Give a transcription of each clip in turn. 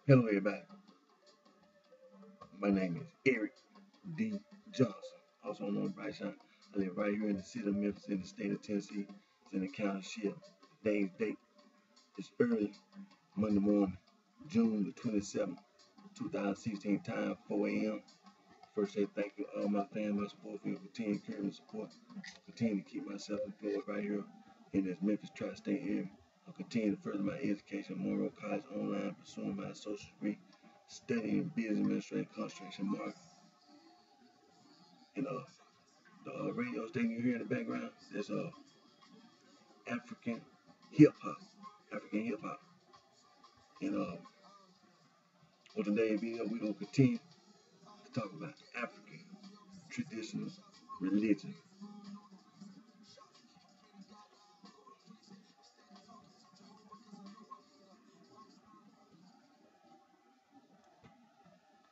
Hello, everybody. My name is Eric D. Johnson, also known as BrightShine. I live right here in the city of Memphis, in the state of Tennessee. It's in the county ship. Today's date is early Monday morning, June the 27th, 2016, time 4 a.m. First, say thank you to all my fans, my support for your continued encouragement support. Continue to keep myself employed right here in this Memphis tri-state area. I'll continue to further my education at Monroe College online, pursuing my associate's degree, studying business administration, concentration marketing. And the radio station you hear in the background is African hip hop, African hip hop. And for today's video, we're gonna continue to talk about African traditional religion.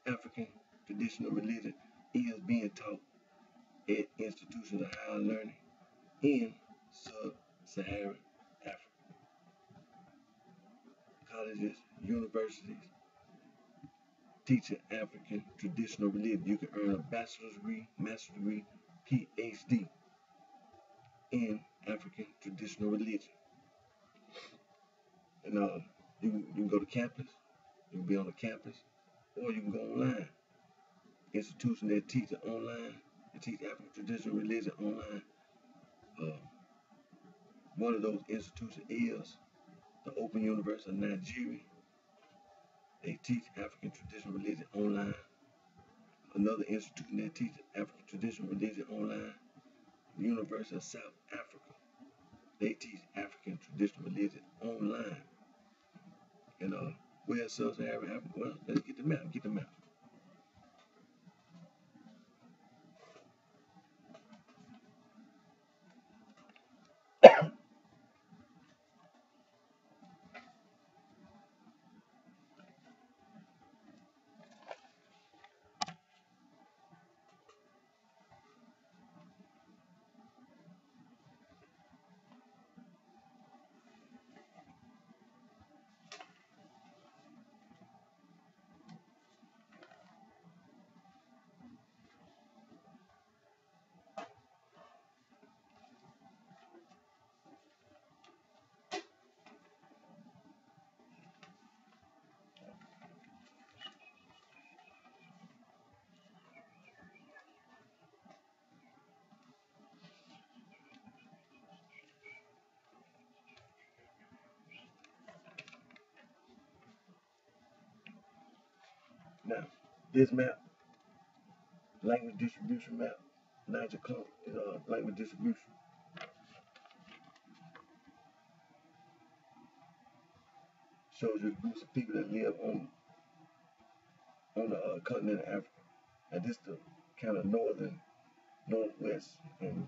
African traditional religion is being taught at institutions of higher learning in sub-Saharan Africa. Colleges, universities teaching African traditional religion. You can earn a bachelor's degree, master's degree, PhD in African traditional religion. And you can go to campus, you can be on the campus, or you can go online. Institutions that teach it online, that teach African traditional religion online. Uh, One of those institutions is the Open University of Nigeria. They teach African traditional religion online. Another institution that teaches African traditional religion online, the University of South Africa. They teach African traditional religion online. And where sub-Saharan Africa? Well, let's get the map. Now, this map, language distribution map, Niger Congo is language distribution. Shows you the groups of people that live on the continent of Africa. And this the kind of northern, northwest, and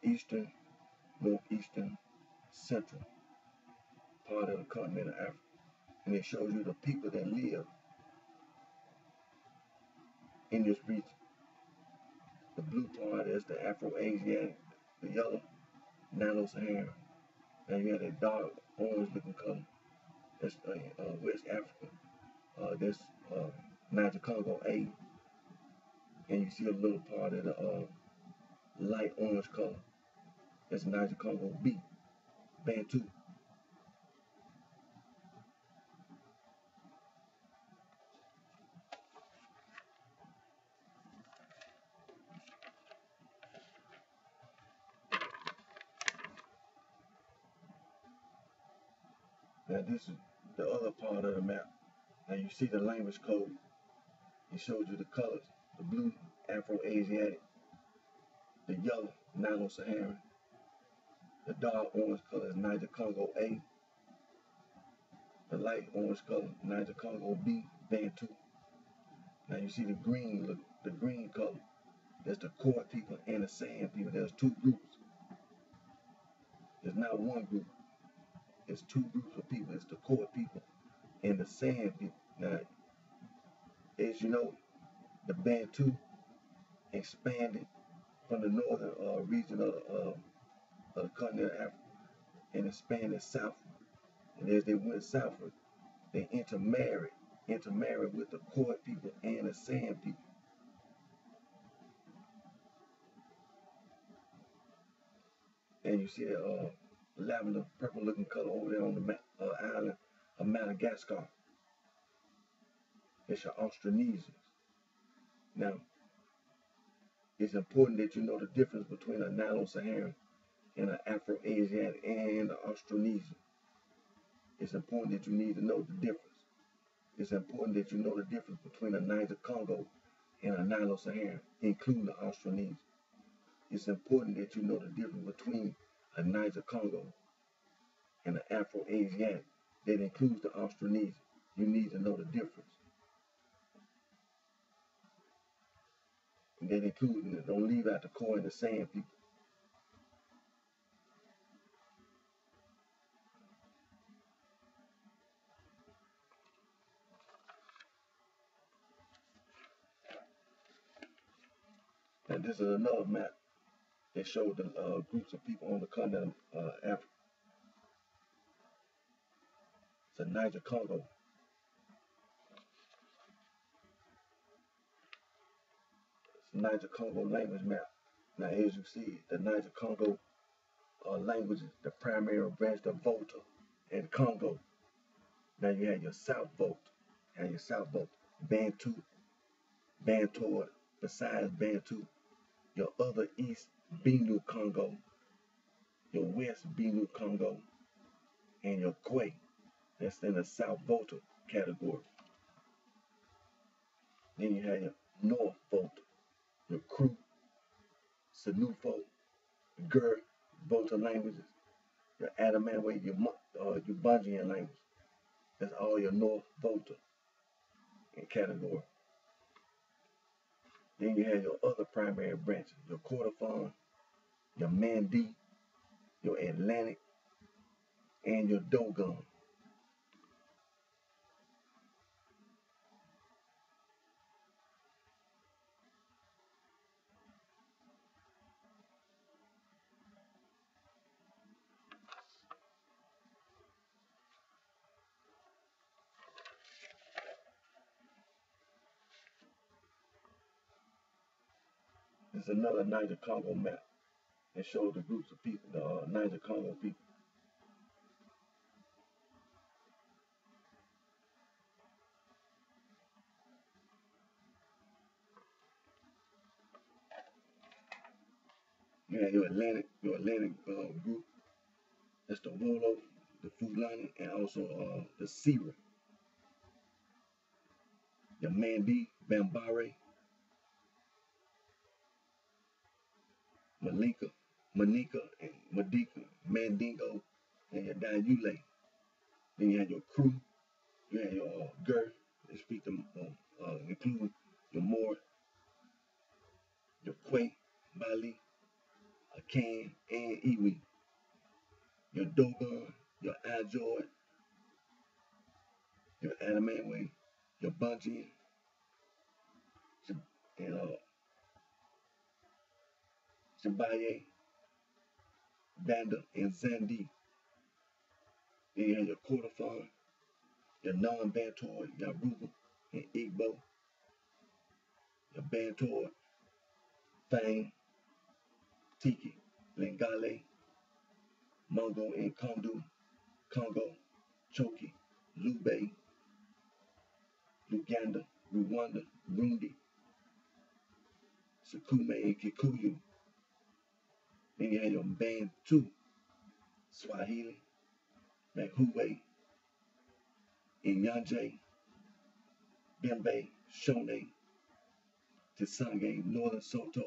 eastern, northeastern, central part of the continent of Africa. And it shows you the people that live in this region. The blue part is the Afro-Asiatic, the yellow, Nilo-Saharan. And you have that dark orange looking color, that's West Africa. That's Niger Congo A. And you see a little part of the light orange color, that's Niger Congo B, Bantu. Now this is the other part of the map. Now you see the language code. It shows you the colors. The blue, Afro-Asiatic. The yellow, Nilo-Saharan. The dark orange color is Niger Congo A. The light orange color, Niger Congo B, Bantu. Now you see the green color. That's the Core people and the Sand people. There's two groups. There's not one group. It's two groups of people. It's the Core people and the Sand people. Now, as you know, the Bantu expanded from the northern region of the continent of Africa and expanded southward. And as they went southward, They intermarried with the Khoisan people and the San people. And you see that lavender purple looking color over there on the island of Madagascar. It's your Austronesians. Now, it's important that you know the difference between a Nilo-Saharan and an Afro-Asiatic and an Austronesian. It's important that you need to know the difference. It's important that you know the difference between a Niger-Congo and a Nilo-Saharan, including the Austronesian. It's important that you know the difference between a Niger-Congo and an Afro-Asiatic that includes the Austronesian. You need to know the difference. And that includes, don't leave out the Khoi and the San people. And this is another map that shows the groups of people on the continent of Africa. It's a Niger-Congo. It's a Niger-Congo language map. Now, as you see, the Niger-Congo languages, the primary branch, the Volta and Congo. Now you have your South Volta, Bantu, Bantoid, besides Bantu, your other East Benue Congo, your West Benue Congo, and your Khoi. That's in the South Volta category. Then you have your North Volta, your Kru, Sanufo, Gur, Volta languages, your Adamawa, your Ubangian language. That's all your North Volta in category. Then you have your other primary branches, your Kordofan, your Mandi, your Atlantic, and your Dogon. This is another Niger-Congo map that shows the groups of people, the Niger-Congo people. You have your Atlantic group. That's the Wolo, the Fulani, and also the Sira. Your Mandi, Bambare, Manika, and Madika, Mandingo, and your Dayule. Then you have your Kru, you have your Gur, they speak them, including your Moor, your Kway, Bali, Akan, and Iwi. Your Dogon, your Ajoy, your Adamawa, your Bungie, and Shabaye, Banda, and Zandi. Then you have your Kordofan, your non-Bantoid, Yaruba, and Igbo, your Bantoid, Fang, Tiki, Lingale, Mungo and Kondu, Congo, Choki, Lube, Luganda, Rwanda, Rundi, Sukume, and Kikuyu. Then you have your Bantu, Swahili, Mahuwe, Inyanje, Bembe, Shone, Tisange, Northern Soto,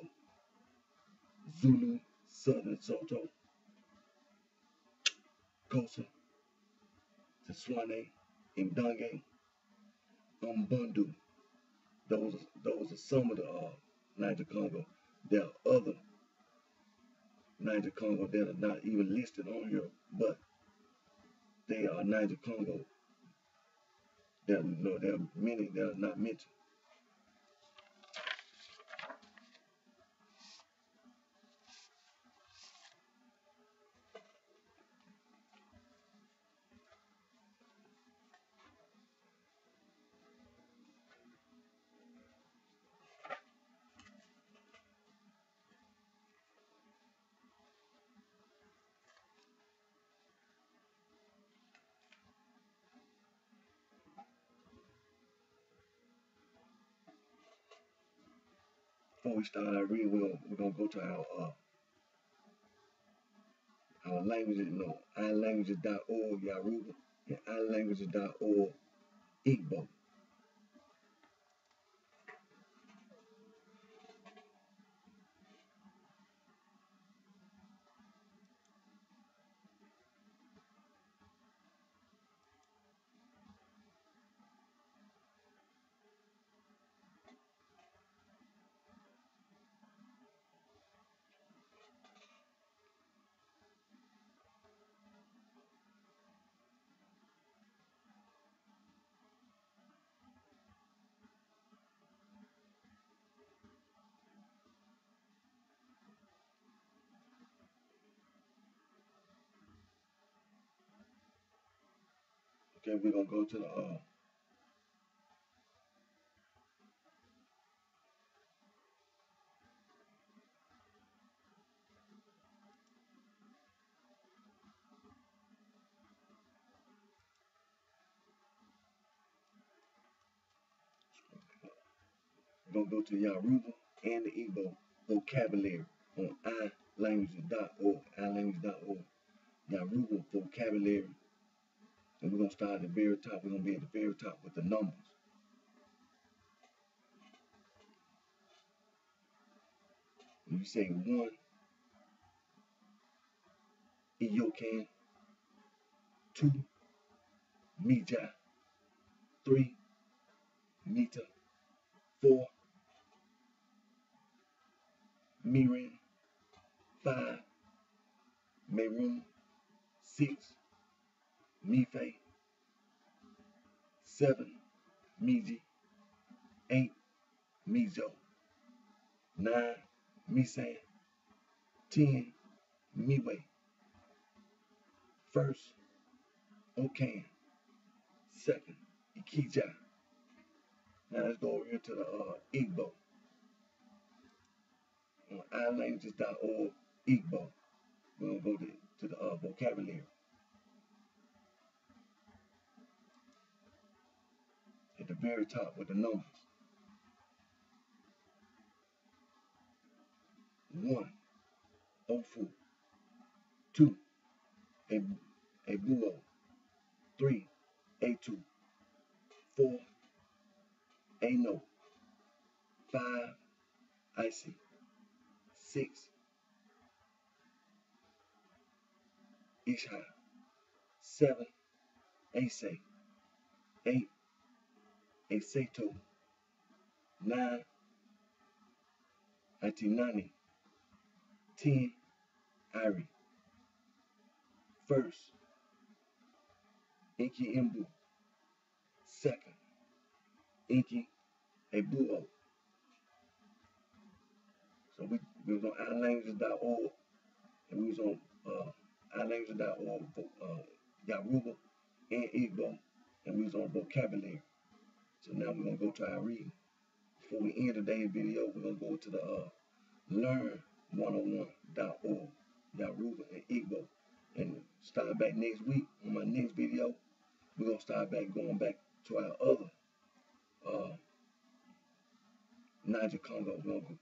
Zulu, Southern Soto, Kosa, Tswane, Ndange, Umbundu. Those are some of the Niger-Congo. There are other Niger-Congo that are not even listed on here, but they are Niger-Congo. There are many that are not mentioned. before we start our reading, we're gonna go to our languages, ilanguages.org Yoruba and ilanguages.org Igbo. Okay, we're gonna go to Yoruba and the Igbo vocabulary on ilanguages.org, ilanguages.org. Yoruba vocabulary. And we're gonna start at the very top. We're gonna be at the very top with the numbers. When you say 1, Iyokan, 2, Mija, 3, Mita, 4, Mirin, 5, Merun, 6, Mife, 7, Miji, 8, Mijo, 9, Misan, 10, Miwe, 1st, Okan, 2nd, Ikija. Now let's go over here to the Igbo. On ilanguages.org Igbo. We're going to go to the vocabulary. At the very top with the numbers. 1, Ofu. 2, Ebuo. 3, Etu. 4, Ano. 5, Icy. 6, Isha. 7, Ase. 8, Eseto. 9, Atinani. 10, Iri. 1st, Inki Imbu. 2nd, Inki Ebuo. So we was on ilanguages.org and we was on ilanguages.org Yoruba and Igbo, and we was on vocabulary. So now we're gonna go to our reading. Before we end today's video, we're gonna go to the learn101.org Yoruba and Igbo, and start back next week on my next video. We're gonna start going back to our other Niger Congo. We're gonna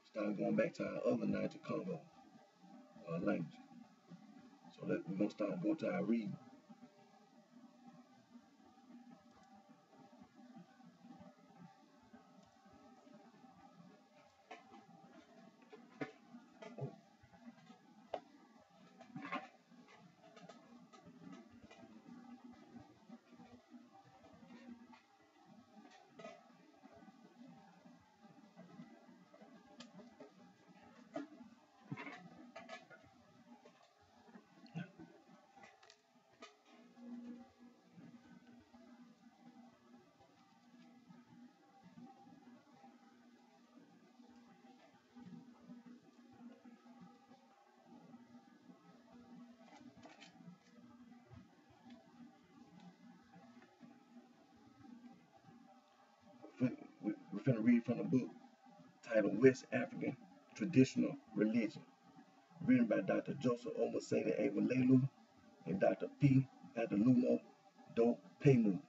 start going back to our other Niger Congo language. So we're gonna start go to our reading. We're finna read from the book titled West African Traditional Religion, written by Dr. Joseph Omasede Ewalelu and Dr. P. Adalumo Do Pemu.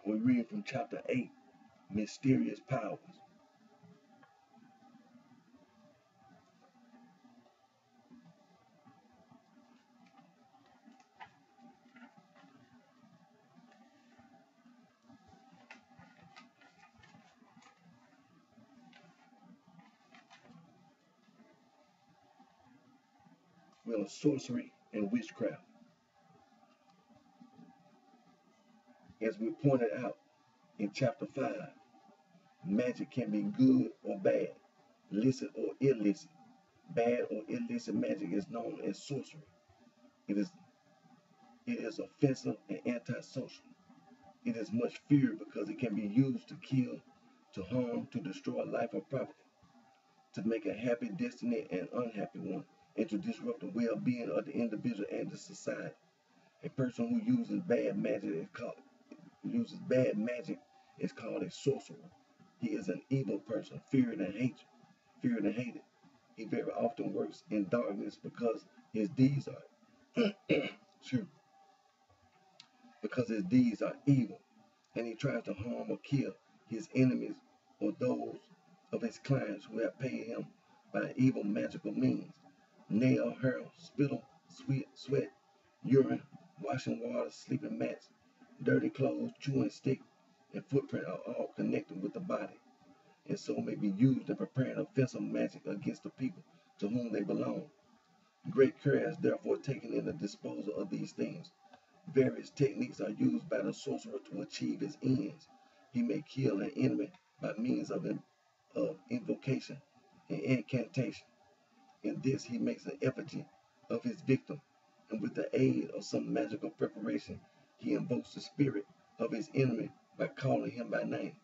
We read from chapter 8, Mysterious Powers. Well, sorcery and witchcraft. As we pointed out in chapter 5, magic can be good or bad, licit or illicit. Bad or illicit magic is known as sorcery. It is, it is offensive and antisocial. It is much feared because it can be used to kill, to harm, to destroy life or property, to make a happy destiny an unhappy one, and to disrupt the well-being of the individual and the society. A person who uses called a sorcerer. He is an evil person, feared and hated. He very often works in darkness excuse, because his deeds are evil, and he tries to harm or kill his enemies or those of his clients who have paid him by evil magical means. Nail, hair, spittle, sweat, urine, washing water, sleeping mats, dirty clothes, chewing stick, and footprint are all connected with the body, and so may be used in preparing offensive magic against the people to whom they belong. Great care is therefore taken in the disposal of these things. Various techniques are used by the sorcerer to achieve his ends. He may kill an enemy by means of invocation and incantation. In this, he makes an effigy of his victim, and with the aid of some magical preparation, he invokes the spirit of his enemy by calling him by name.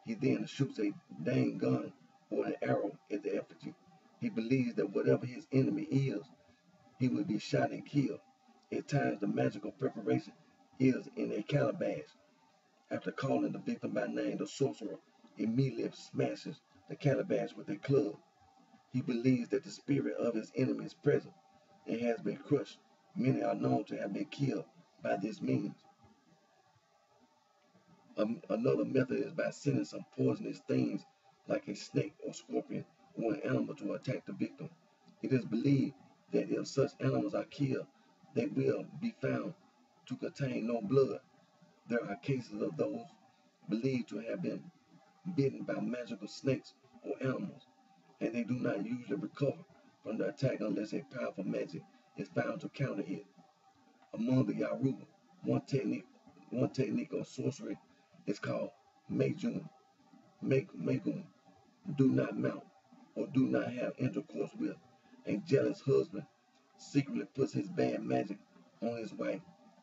He then shoots a dang gun or an arrow at the effigy. He believes that whatever his enemy is, he will be shot and killed. At times, the magical preparation is in a calabash. After calling the victim by name, the sorcerer immediately smashes the calabash with a club. He believes that the spirit of his enemy is present and has been crushed. Many are known to have been killed by this means. Another method is by sending some poisonous things like a snake or scorpion or an animal to attack the victim. It is believed that if such animals are killed, they will be found to contain no blood. There are cases of those believed to have been bitten by magical snakes or animals, and they do not usually recover from the attack unless a powerful magic is found to counter it. Among the Yoruba, one technique of sorcery is called Majun. Megum. Do not mount or do not have intercourse with. A jealous husband secretly puts his bad magic on his wife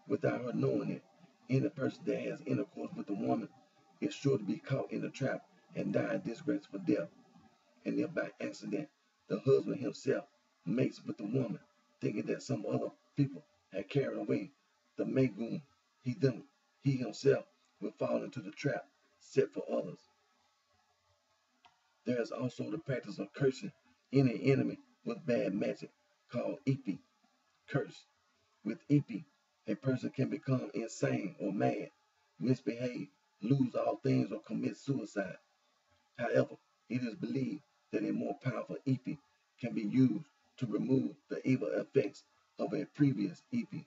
without her knowing it. Any person that has intercourse with a woman is sure to be caught in the trap and die a disgraceful death. And if by accident the husband himself mates with the woman, thinking that some other people had carried away the Megum, he himself will fall into the trap set for others. There is also the practice of cursing any enemy with bad magic called Ipi, curse. With Ipi, a person can become insane or mad, misbehave, lose all things, or commit suicide. However, it is believed that a more powerful Ipi can be used to remove the evil effects of a previous Ipi.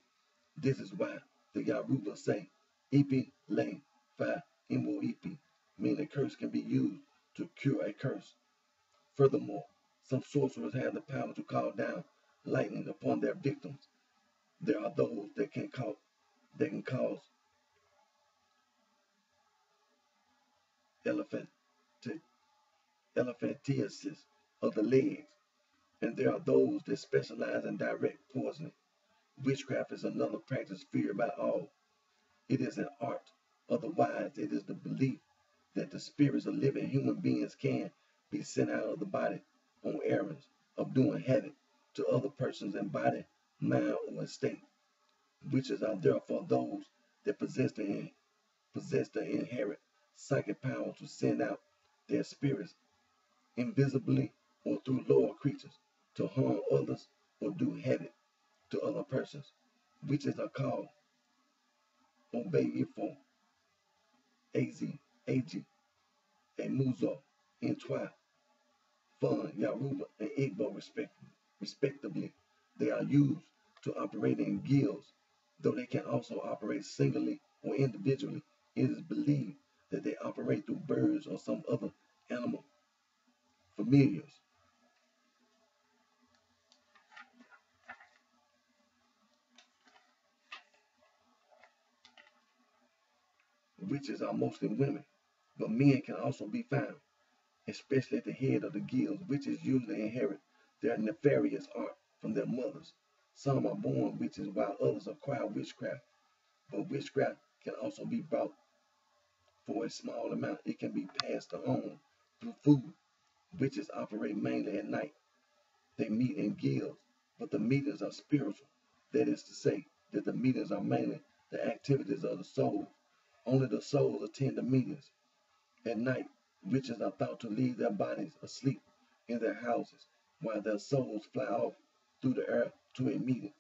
This is why the Yoruba say, Ipi le fa imo Ipi, meaning a curse can be used to cure a curse. Furthermore, some sorcerers have the power to call down lightning upon their victims. There are those that can cause elephantiasis of the legs, and there are those that specialize in direct poisoning. Witchcraft is another practice feared by all. It is an art. Otherwise, it is the belief that the spirits of living human beings can be sent out of the body on errands of doing havoc to other persons in body, mind, or estate. Witches are therefore those that possess the inherent psychic power to send out their spirits invisibly or through lower creatures to harm others or do havoc to other persons. Witches are called Obeifo. AZ, AG, Emuzo, Intwa, Fun, Yaruba, and Igbo respectively. They are used to operate in guilds, though they can also operate singly or individually. It is believed that they operate through birds or some other animal familiars. Witches are mostly women, but men can also be found, especially at the head of the guilds. Witches usually inherit their nefarious art from their mothers. Some are born witches while others acquire witchcraft, but witchcraft can also be bought for a small amount. It can be passed on through food. Witches operate mainly at night. They meet in guilds, but the meetings are spiritual. That is to say, that the meetings are mainly the activities of the soul. Only the souls attend the meetings. At night, witches are thought to leave their bodies asleep in their houses while their souls fly off through the air to a meeting.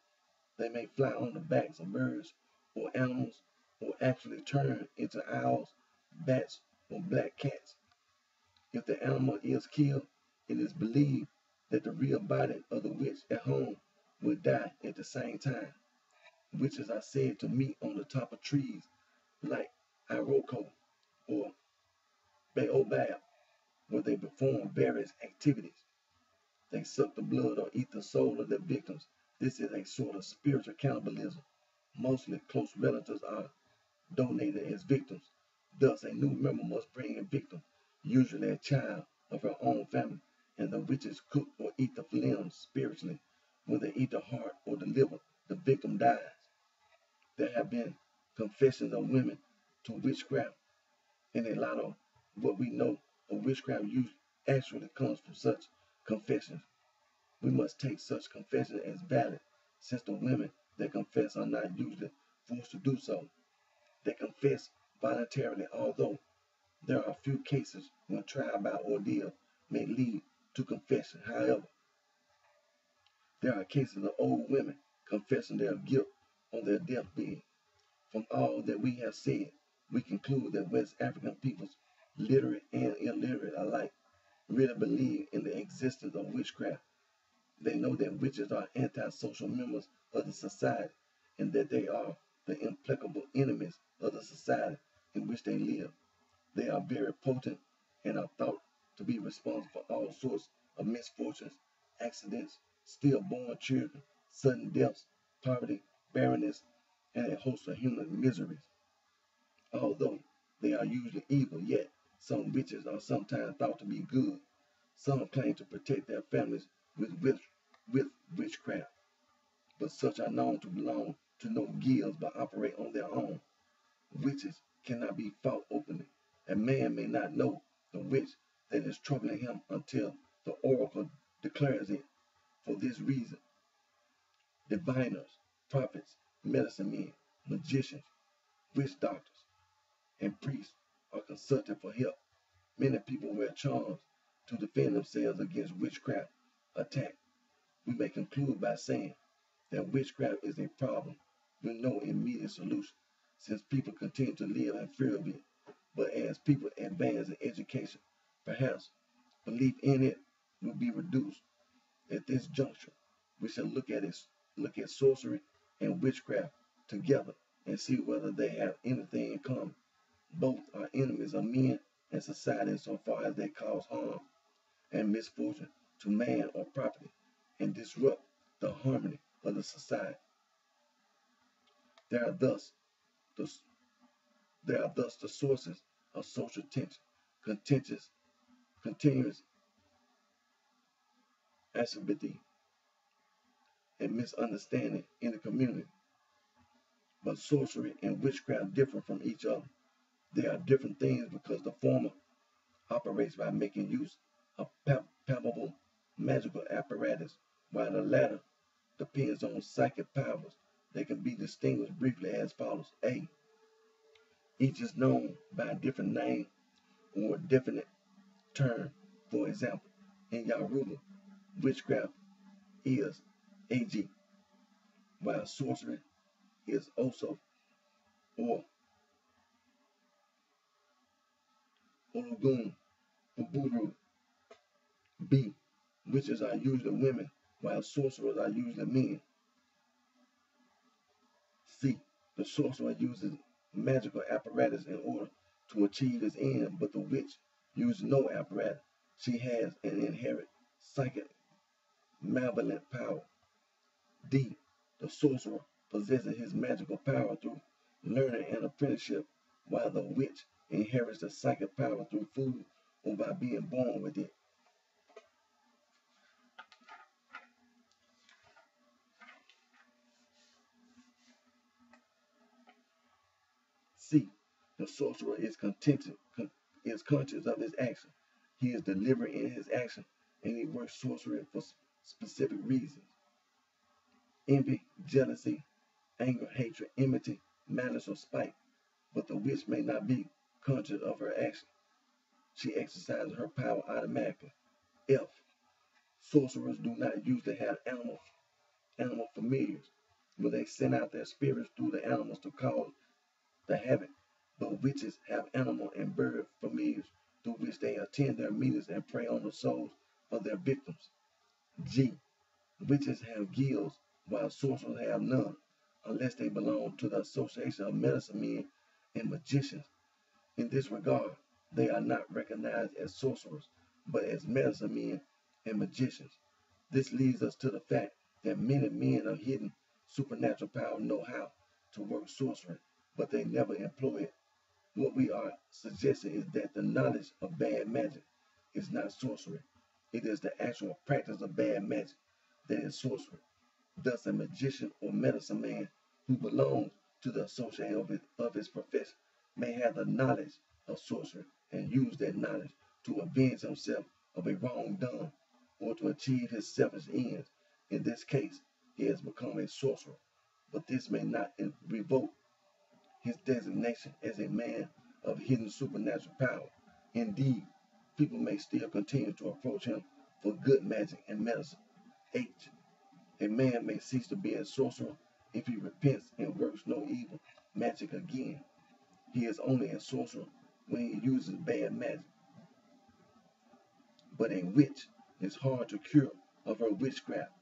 They may fly on the backs of birds or animals or actually turn into owls, bats, or black cats. If the animal is killed, it is believed that the real body of the witch at home will die at the same time. Witches are said to meet on the top of trees like Iroko or Baobab, where they perform various activities. They suck the blood or eat the soul of their victims. This is a sort of spiritual cannibalism. Mostly close relatives are donated as victims. Thus, a new member must bring a victim, usually a child of her own family, and the witches cook or eat the limbs spiritually. When they eat the heart or the liver, the victim dies. There have been confessions of women to witchcraft, and a lot of what we know of witchcraft actually comes from such confessions. We must take such confessions as valid, since the women that confess are not usually forced to do so. They confess voluntarily, although there are few cases when trial by ordeal may lead to confession. However, there are cases of old women confessing their guilt on their deathbed. From all that we have said, we conclude that West African peoples, literate and illiterate alike, really believe in the existence of witchcraft. They know that witches are antisocial members of the society and that they are the implacable enemies of the society in which they live. They are very potent and are thought to be responsible for all sorts of misfortunes, accidents, stillborn children, sudden deaths, poverty, barrenness, and a host of human miseries. Although they are usually evil, yet some witches are sometimes thought to be good. Some claim to protect their families with witchcraft, but such are known to belong to no guilds but operate on their own. Witches cannot be fought openly. A man may not know the witch that is troubling him until the oracle declares it. For this reason, diviners, prophets, medicine men, magicians, witch doctors, and priests are consulted for help. Many people wear charms to defend themselves against witchcraft attack. We may conclude by saying that witchcraft is a problem with no immediate solution, since people continue to live in fear of it. But as people advance in education, perhaps belief in it will be reduced. At this juncture, we shall look at sorcery and witchcraft together and see whether they have anything in common. Both are enemies of men and society insofar as they cause harm and misfortune to man or property and disrupt the harmony of the society. They are thus the, they are thus the sources of social tension, continuous acerbity, and misunderstanding in the community. But sorcery and witchcraft differ from each other. They are different things because the former operates by making use of palpable magical apparatus, while the latter depends on psychic powers. They can be distinguished briefly as follows. A. Each is known by a different name or a definite term. For example, in Yoruba, witchcraft is AG, while sorcery is also or Ologun, Uburu. B. Witches are usually women, while sorcerers are usually men. C. The sorcerer uses magical apparatus in order to achieve his end, but the witch uses no apparatus. She has an inherent psychic malevolent power. D. The sorcerer possesses his magical power through learning and apprenticeship, while the witch inherits the psychic power through food or by being born with it. C. The sorcerer is conscious of his action. He is deliberate in his action, and he works sorcery for specific reasons. Envy, jealousy, anger, hatred, enmity, malice, or spite. But the witch may not be conscious of her action. She exercises her power automatically. F. Sorcerers do not usually have animal familiars, but they send out their spirits through the animals to cause the havoc. But witches have animal and bird familiars through which they attend their meetings and prey on the souls of their victims. G. Witches have guilds, while sorcerers have none, unless they belong to the Association of Medicine Men and Magicians. In this regard, they are not recognized as sorcerers, but as medicine men and magicians. This leads us to the fact that many men of hidden supernatural power know how to work sorcery, but they never employ it. What we are suggesting is that the knowledge of bad magic is not sorcery. It is the actual practice of bad magic that is sorcery. Thus, a magician or medicine man who belongs to the association of his profession may have the knowledge of sorcery and use that knowledge to avenge himself of a wrong done or to achieve his selfish ends. In this case, he has become a sorcerer, but this may not revoke his designation as a man of hidden supernatural power. Indeed, people may still continue to approach him for good magic and medicine. H. A man may cease to be a sorcerer if he repents and works no evil magic again. He is only a sorcerer when he uses bad magic. But a witch is hard to cure of her witchcraft.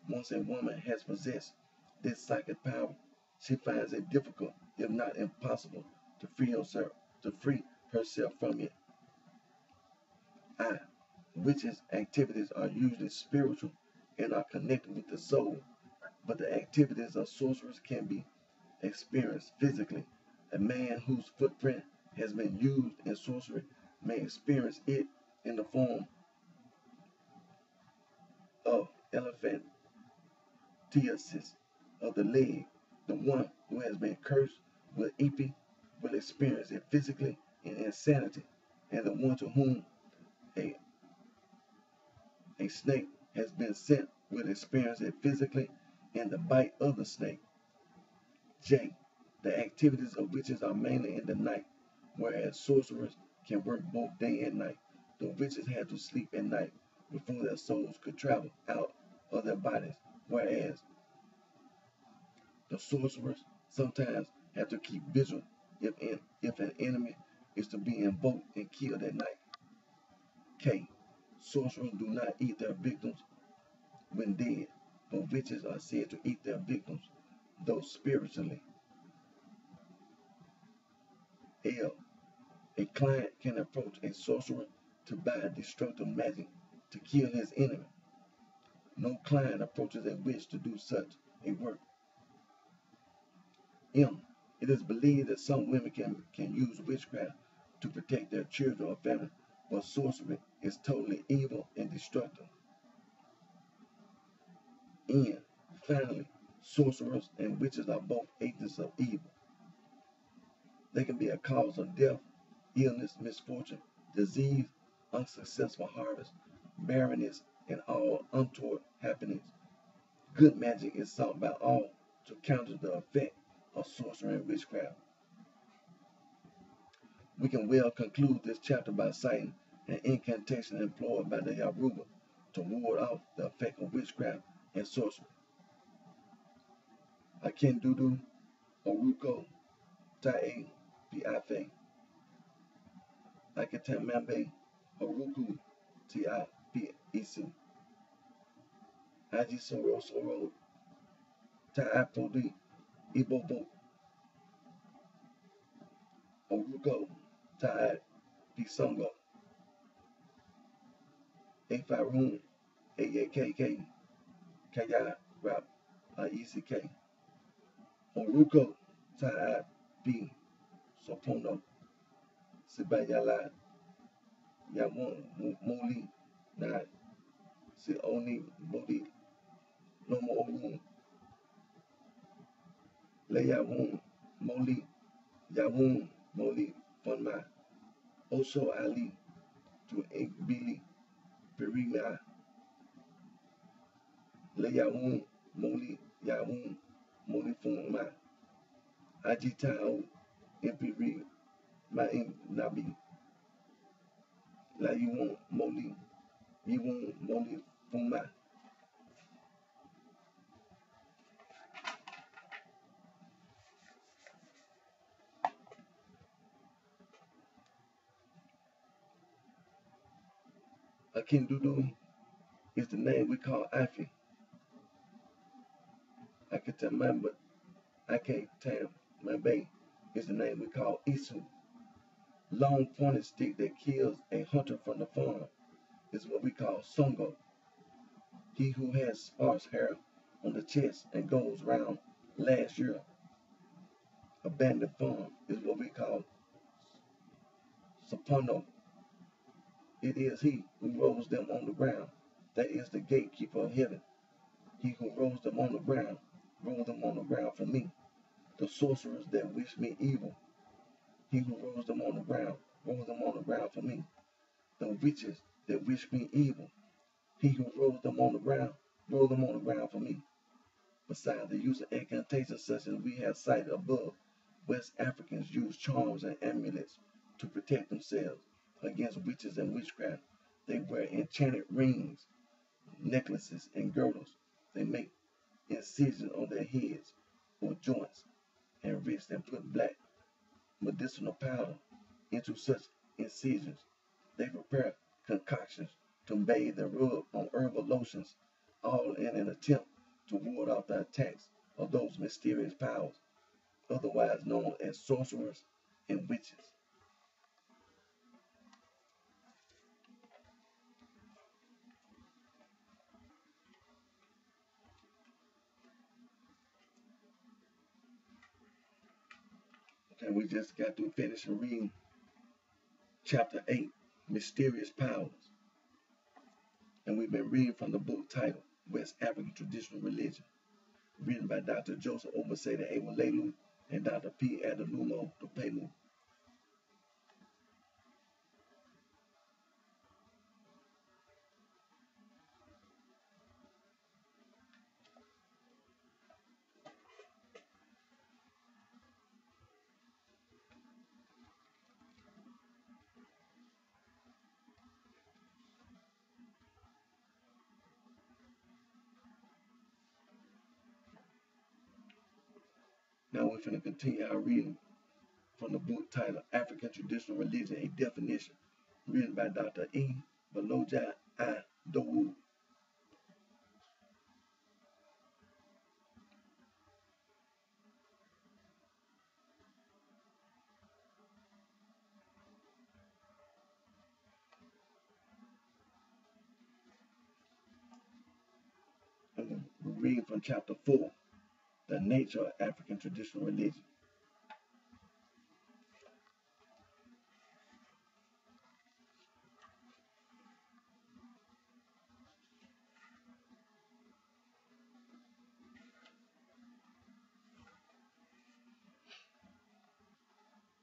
Once a woman has possessed this psychic power, she finds it difficult, if not impossible, to free herself from it. I. Witches' activities are usually spiritual and are connected with the soul, but the activities of sorcerers can be experienced physically. A man whose footprint has been used in sorcery may experience it in the form of elephantiasis of the leg. The one who has been cursed with epi will experience it physically in insanity, and the one to whom a snake has been sent will experience it physically in the bite of the snake. J. The activities of witches are mainly in the night, whereas sorcerers can work both day and night. The witches had to sleep at night before their souls could travel out of their bodies, whereas the sorcerers sometimes have to keep vigil if an enemy is to be invoked and killed at night. K. Sorcerers do not eat their victims when dead, but witches are said to eat their victims, though spiritually. L. A client can approach a sorcerer to buy destructive magic to kill his enemy. No client approaches a witch to do such a work. M. It is believed that some women can use witchcraft to protect their children or family, but sorcery is totally evil and destructive. N. Finally, sorcerers and witches are both agents of evil. They can be a cause of death, illness, misfortune, disease, unsuccessful harvest, barrenness, and all untoward happenings. Good magic is sought by all to counter the effect of sorcery and witchcraft. We can well conclude this chapter by citing an incantation employed by the Yoruba to ward off the effect of witchcraft and sorcery. Akendudu, Oruko, Tae, Biafe. Akatamambe, Haruku, T-I-P-E-C, Aji Soro Soro, Ta'apodi, Ibobo, Oruko, Ta'ad, Pisongo, Afarun, A-A-K-K, Kaya, Rap, I-E-C-K, Oruko, Ta'ad, B, Sopono, Sibayala, Yawon, Muli, Na, Si Oni, Bodi, Nomo Orun, Layawon, Moli, Yawon, Moli, Funma, Osho Ali, to Bili, Perima, Layawon, Moli, Yawon, Moli Funma, Ajitao, Imperi, Ma'im Nabi, Layawon, Moli, Yawon, Moli Funma. Akindudu is the name we call Afi. Akatamamba, Akatam, Mambe is the name we call Isu. Long pointed stick that kills a hunter from the farm is what we call Songo. He who has sparse hair on the chest and goes round last year, abandoned farm, is what we call Sapono. It is he who rolls them on the ground. That is the gatekeeper of heaven. He who rolls them on the ground, roll them on the ground for me. The sorcerers that wish me evil, he who rolls them on the ground, roll them on the ground for me. The witches that wish me evil, he who rolls them on the ground, roll them on the ground for me. Besides the use of incantations such as we have cited above, West Africans use charms and amulets to protect themselves against witches and witchcraft. They wear enchanted rings, necklaces, and girdles. They make incisions on their heads or joints and wrists and put black medicinal powder into such incisions. They prepare concoctions to bathe and rub on herbal lotions, all in an attempt to ward off the attacks of those mysterious powers, otherwise known as sorcerers and witches. Okay, we just got to finish reading chapter 8, Mysterious Powers. And we've been reading from the book titled West African Traditional Religion, written by Dr. Joseph Obaseda Ewolelu and Dr. P. Adalumo Topelu. Now we're going to continue our reading from the book titled African Traditional Religion, a Definition, written by Dr. E. Baloja I. Dowu. And we're reading from chapter 4, The Nature of African Traditional Religion.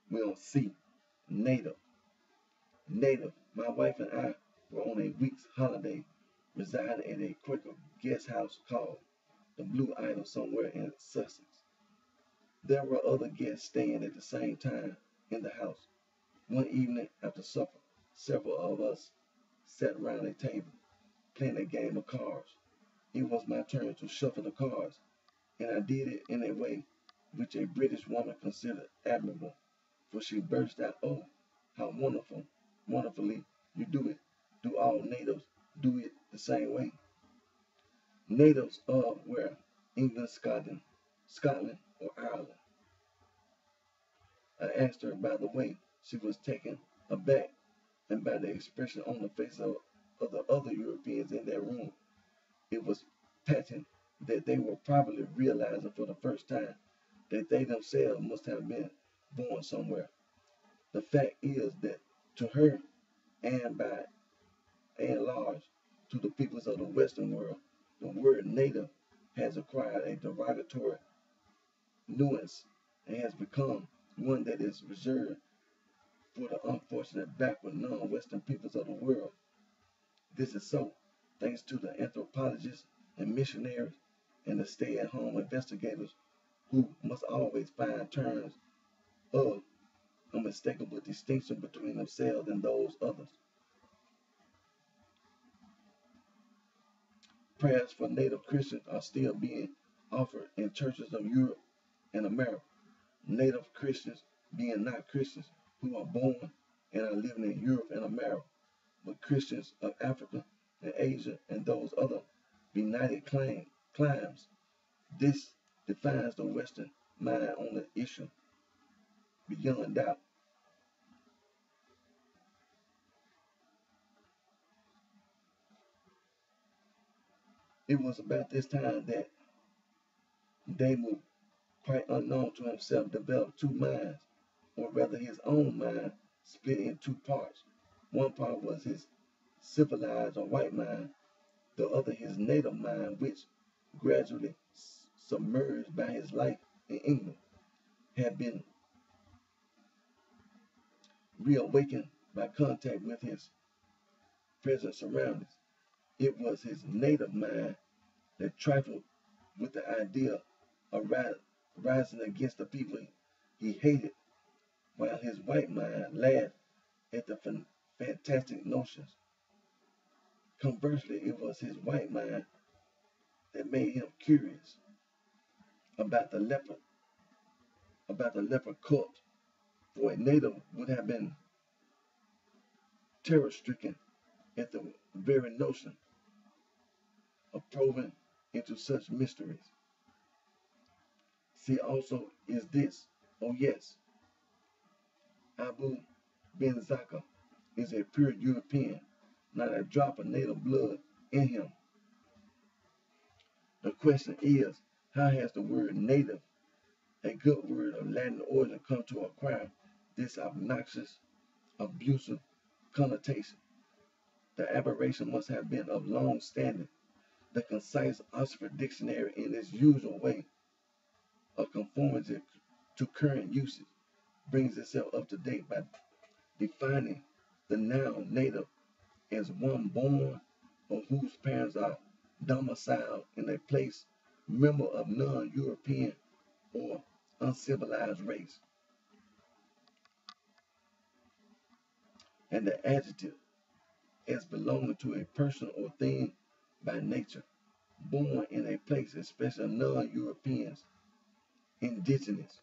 We'll see. Native. Native. My wife and I were on a week's holiday residing at a Quaker guest house called the Blue Idol somewhere in Sussex. There were other guests staying at the same time in the house. One evening after supper, several of us sat around a table playing a game of cards. It was my turn to shuffle the cards, and I did it in a way which a British woman considered admirable, for she burst out, "Oh, how wonderful! wonderfully you do it. Do all natives do it the same way? Natives of where? England, Scotland, or Ireland? I asked her by the way she was taken aback and by the expression on the faces of the other Europeans in that room. It was patent that they were probably realizing for the first time that they themselves must have been born somewhere. The fact is that to her, and by and large to the peoples of the Western world, the word native has acquired a derogatory nuance and has become one that is reserved for the unfortunate backward non-Western peoples of the world. This is so thanks to the anthropologists and missionaries and the stay-at-home investigators who must always find terms of unmistakable distinction between themselves and those others. Prayers for native Christians are still being offered in churches of Europe and America. Native Christians being not Christians who are born and are living in Europe and America, but Christians of Africa and Asia and those other benighted climes. This defines the Western mind on the issue beyond doubt. It was about this time that Damu, quite unknown to himself, developed two minds, or rather his own mind split in two parts. One part was his civilized or white mind, the other his native mind, which gradually submerged by his life in England, had been reawakened by contact with his present surroundings. It was his native mind that trifled with the idea of rising against the people he hated, while his white mind laughed at the fantastic notions. Conversely, it was his white mind that made him curious about the leper cult, for a native would have been terror-stricken at the very notion of probing into such mysteries. See also is this, oh yes, Abu bin Zaka is a pure European, not a drop of native blood in him. The question is, how has the word native, a good word of Latin origin, come to acquire this obnoxious, abusive connotation? The aberration must have been of long standing. The concise Oxford Dictionary, in its usual way of conformity to current usage, brings itself up to date by defining the noun native as one born or whose parents are domiciled in a place, member of non-European or uncivilized race. And the adjective as belonging to a person or thing by nature, born in a place, especially non-Europeans, indigenous.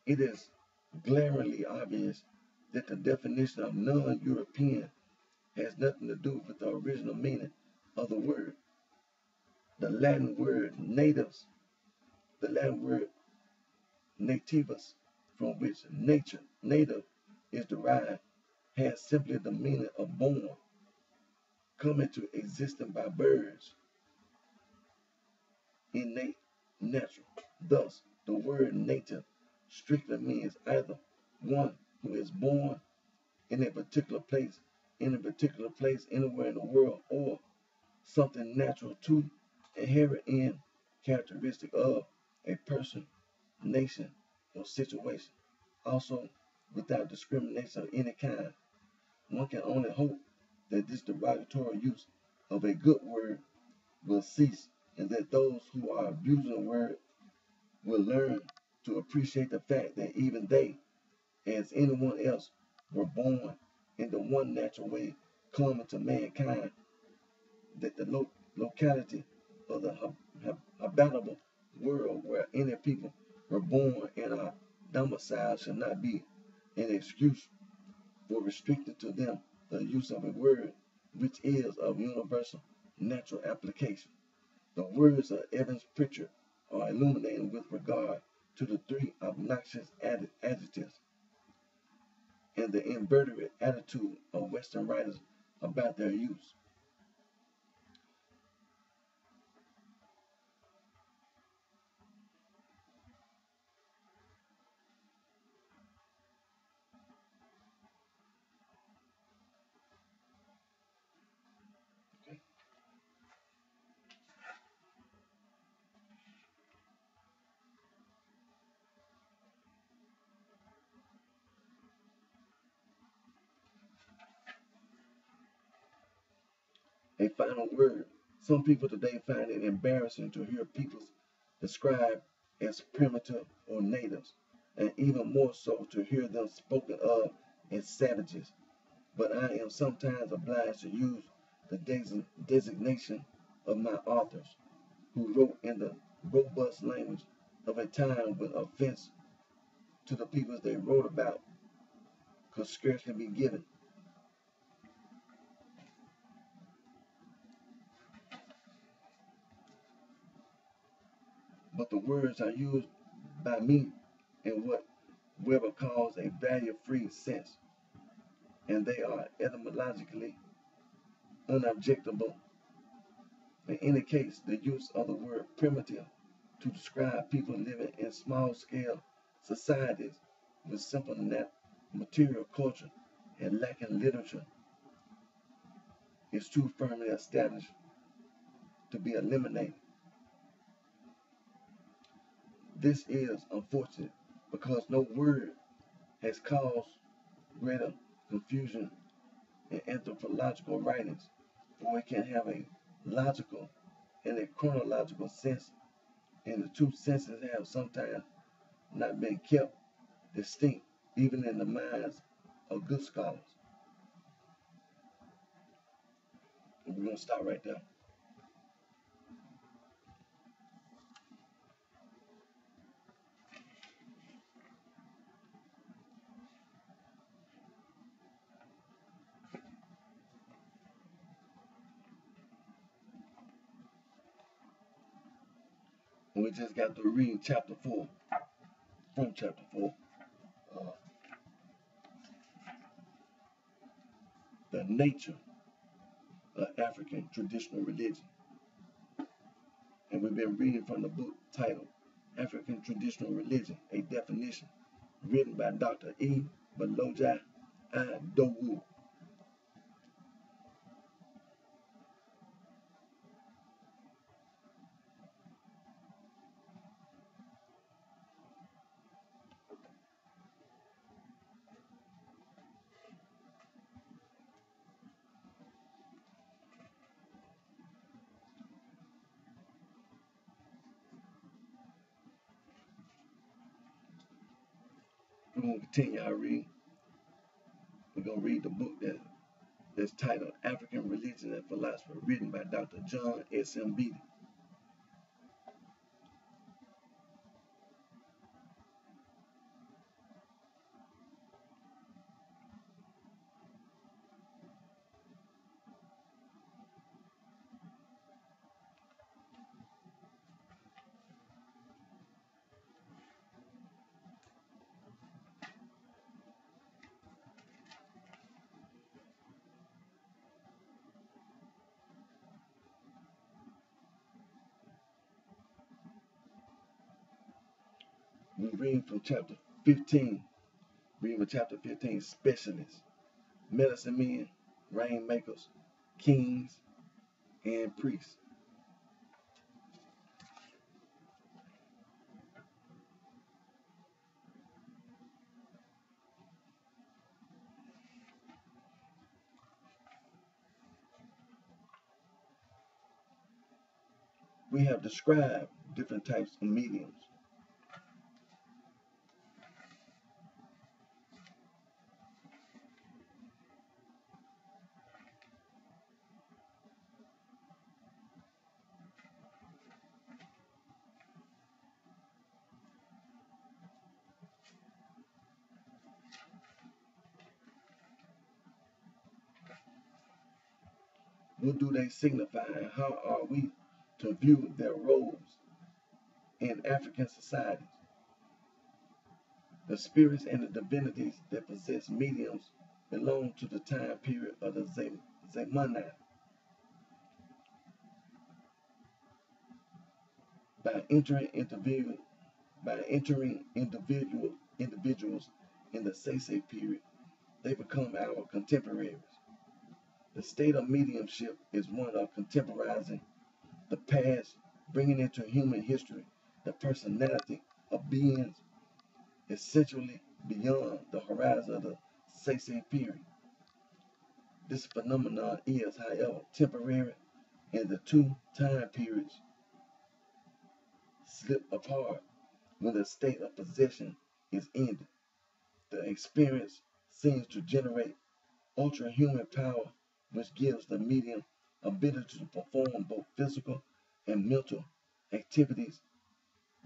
It is glaringly obvious that the definition of non-European has nothing to do with the original meaning of the word. The Latin word natives, the Latin word nativus, from which native is derived, has simply the meaning of born, come into existence by birds, innate, natural. Thus, the word native strictly means either one who is born in a particular place, anywhere in the world, or something natural to, inherent in, characteristic of a person, nation, or situation. Also, without discrimination of any kind. One can only hope that this derogatory use of a good word will cease, and that those who are abusing the word will learn to appreciate the fact that even they, as anyone else, were born in the one natural way common to mankind, that the locality of the habitable world where any people were born and are domiciled shall not be an excuse or restricted to them the use of a word which is of universal natural application. The words of Evans Pritchard are illuminating with regard to the three obnoxious adjectives and the invertebrate attitude of Western writers about their use. A final word. Some people today find it embarrassing to hear people described as primitive or natives, and even more so to hear them spoken of as savages. But I am sometimes obliged to use the designation of my authors, who wrote in the robust language of a time when offense to the peoples they wrote about could scarcely be given. But the words are used by me in what Weber calls a value-free sense, and they are etymologically unobjectable. In any case, the use of the word primitive to describe people living in small-scale societies with simple material culture and lacking literature is too firmly established to be eliminated. This is unfortunate because no word has caused greater confusion in anthropological writings, for it can have a logical and a chronological sense, and the two senses have sometimes not been kept distinct even in the minds of good scholars. And we're going to stop right there. And we just got to read chapter 4, from chapter 4, uh, the nature of African traditional religion. And we've been reading from the book titled African Traditional Religion, a Definition, written by Dr. E. Baloja Adowu. We're going to continue our reading. We're going to read the book that's titled African Religion and Philosophy, written by Dr. John S. M. Beatty. We read from chapter 15. Reading from chapter 15, specialists, medicine men, rainmakers, kings, and priests. We have described different types of mediums. What do they signify, and how are we to view their roles in African societies? The spirits and the divinities that possess mediums belong to the time period of the Zemana. By entering individuals in the Sese period, they become our contemporaries. The state of mediumship is one of contemporizing the past, bringing into human history the personality of beings essentially beyond the horizon of the Sese period. This phenomenon is, however, temporary, and the two time periods slip apart when the state of possession is ended. The experience seems to generate ultra-human power, which gives the medium ability to perform both physical and mental activities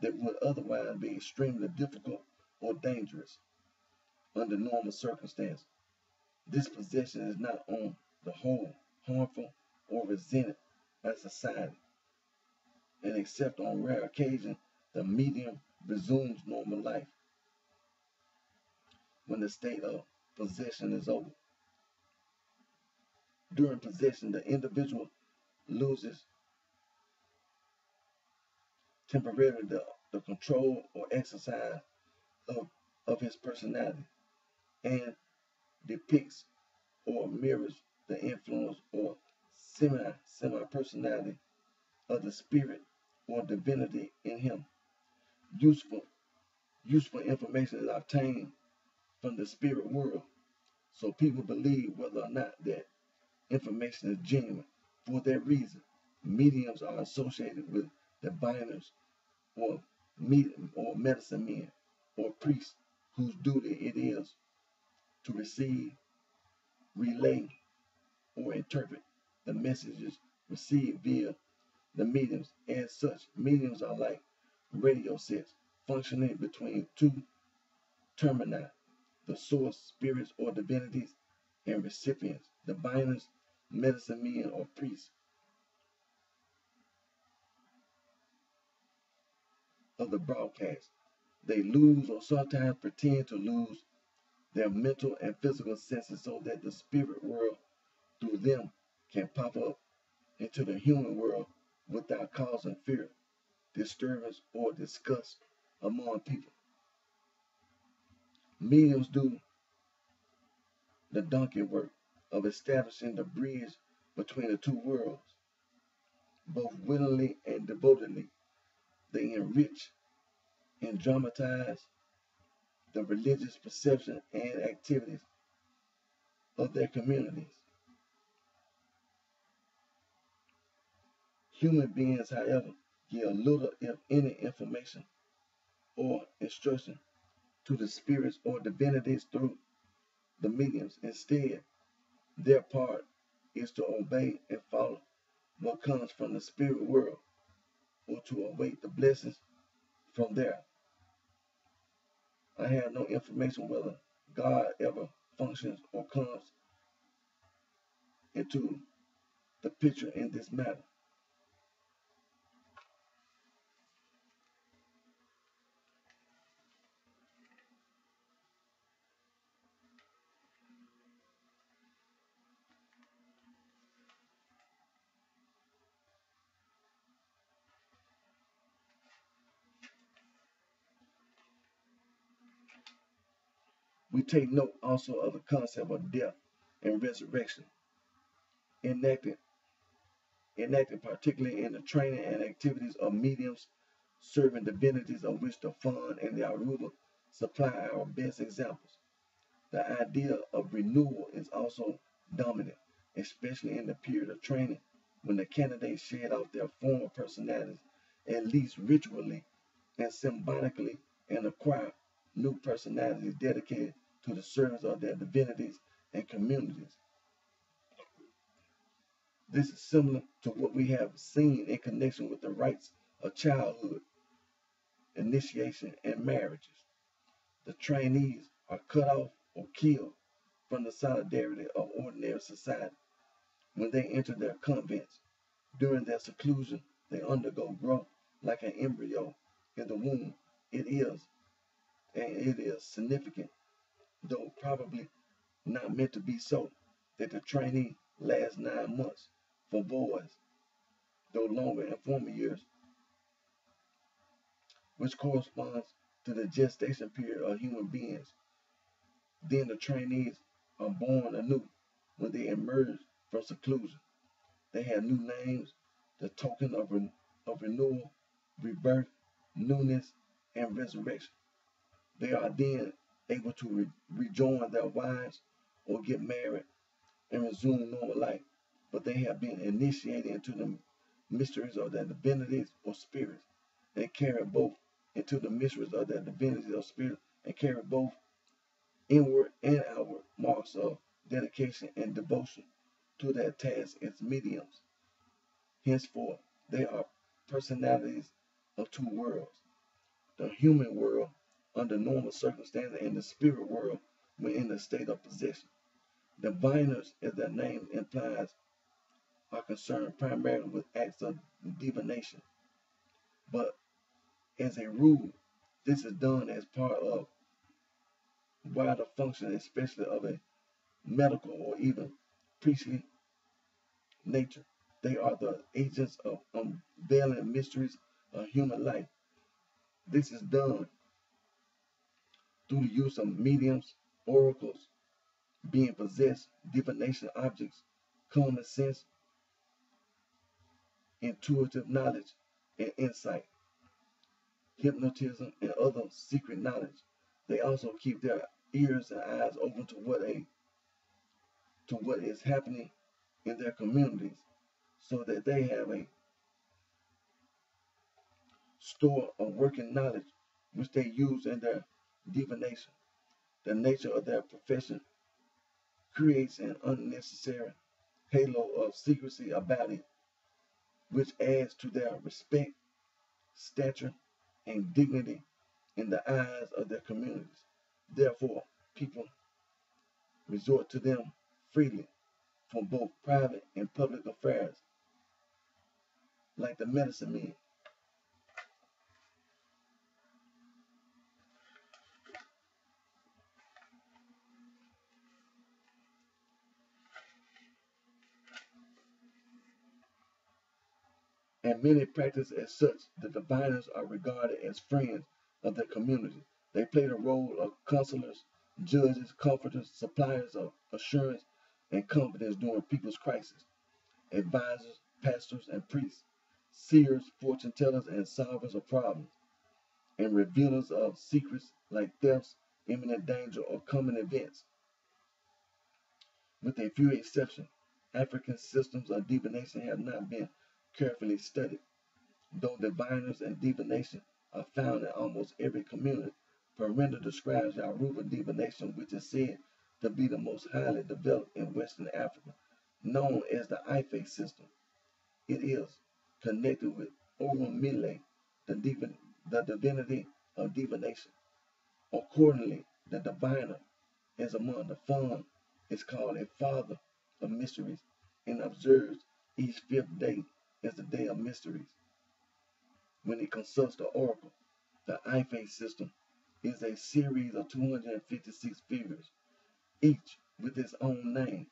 that would otherwise be extremely difficult or dangerous under normal circumstances. This possession is not on the whole harmful or resented by society, and except on rare occasions, the medium resumes normal life when the state of possession is over. During possession, the individual loses temporarily the control or exercise of his personality and depicts or mirrors the influence or semi-personality of the spirit or divinity in him. Useful information is obtained from the spirit world, so people believe whether or not that information is genuine. For that reason, mediums are associated with diviners or medicine men or priests whose duty it is to receive, relay, or interpret the messages received via the mediums. As such, mediums are like radio sets functioning between two termini, the source, spirits or divinities, and recipients, diviners, medicine men, or priests of the broadcast. They lose or sometimes pretend to lose their mental and physical senses so that the spirit world through them can pop up into the human world without causing fear, disturbance, or disgust among people. Mediums do the donkey work of establishing the bridge between the two worlds, both willingly and devotedly. They enrich and dramatize the religious perception and activities of their communities. Human beings, however, give little, if any, information or instruction to the spirits or divinities through the mediums. Instead, their part is to obey and follow what comes from the spirit world or to await the blessings from there. I have no information whether God ever functions or comes into the picture in this matter. We take note also of the concept of death and resurrection, enacted particularly in the training and activities of mediums, serving divinities of which the Fon and the Aruba supply our best examples. The idea of renewal is also dominant, especially in the period of training, when the candidates shed off their former personalities, at least ritually and symbolically, and acquire new personalities dedicated to the service of their divinities and communities. This is similar to what we have seen in connection with the rites of childhood, initiation, and marriages. The trainees are cut off or killed from the solidarity of ordinary society when they enter their convents. During their seclusion, they undergo growth like an embryo in the womb. It is significant, though probably not meant to be so, that the training lasts 9 months for boys, though longer in former years, which corresponds to the gestation period of human beings. Then the trainees are born anew when they emerge from seclusion. They have new names, the token of renewal, rebirth, newness, and resurrection. They are then able to rejoin their wives or get married and resume normal life, but they have been initiated into the mysteries of their divinities or spirits, and carry both into the mysteries of their divinities or spirit, and carry both inward and outward marks of dedication and devotion to their task as mediums. Henceforth, they are personalities of two worlds: the human world under normal circumstances and the spirit world when in a state of possession. Diviners, as their name implies, are concerned primarily with acts of divination, but as a rule, this is done as part of wider function, especially of a medical or even priestly nature. They are the agents of unveiling mysteries of human life. This is done through the use of mediums, oracles, being possessed, divination objects, common sense, intuitive knowledge, and insight, hypnotism, and other secret knowledge. They also keep their ears and eyes open to what is happening in their communities, so that they have a store of working knowledge which they use in their divination. The nature of their profession creates an unnecessary halo of secrecy about it, which adds to their respect, stature, and dignity in the eyes of their communities. Therefore, people resort to them freely for both private and public affairs, like the medicine men. And many practice as such. The diviners are regarded as friends of their community. They play the role of counselors, judges, comforters, suppliers of assurance and confidence during people's crisis, advisors, pastors, and priests, seers, fortune tellers, and solvers of problems, and revealers of secrets like thefts, imminent danger, or coming events. With a few exceptions, African systems of divination have not been carefully studied, though diviners and divination are found in almost every community. Parinder describes Yoruba divination, which is said to be the most highly developed in Western Africa, known as the Ife system. It is connected with Orunmile, the divinity of divination. Accordingly, the diviner is among the fun is called a father of mysteries and observes each fifth day as the day of mysteries. When it consults the oracle, the Ife system is a series of 256 figures, each with its own name,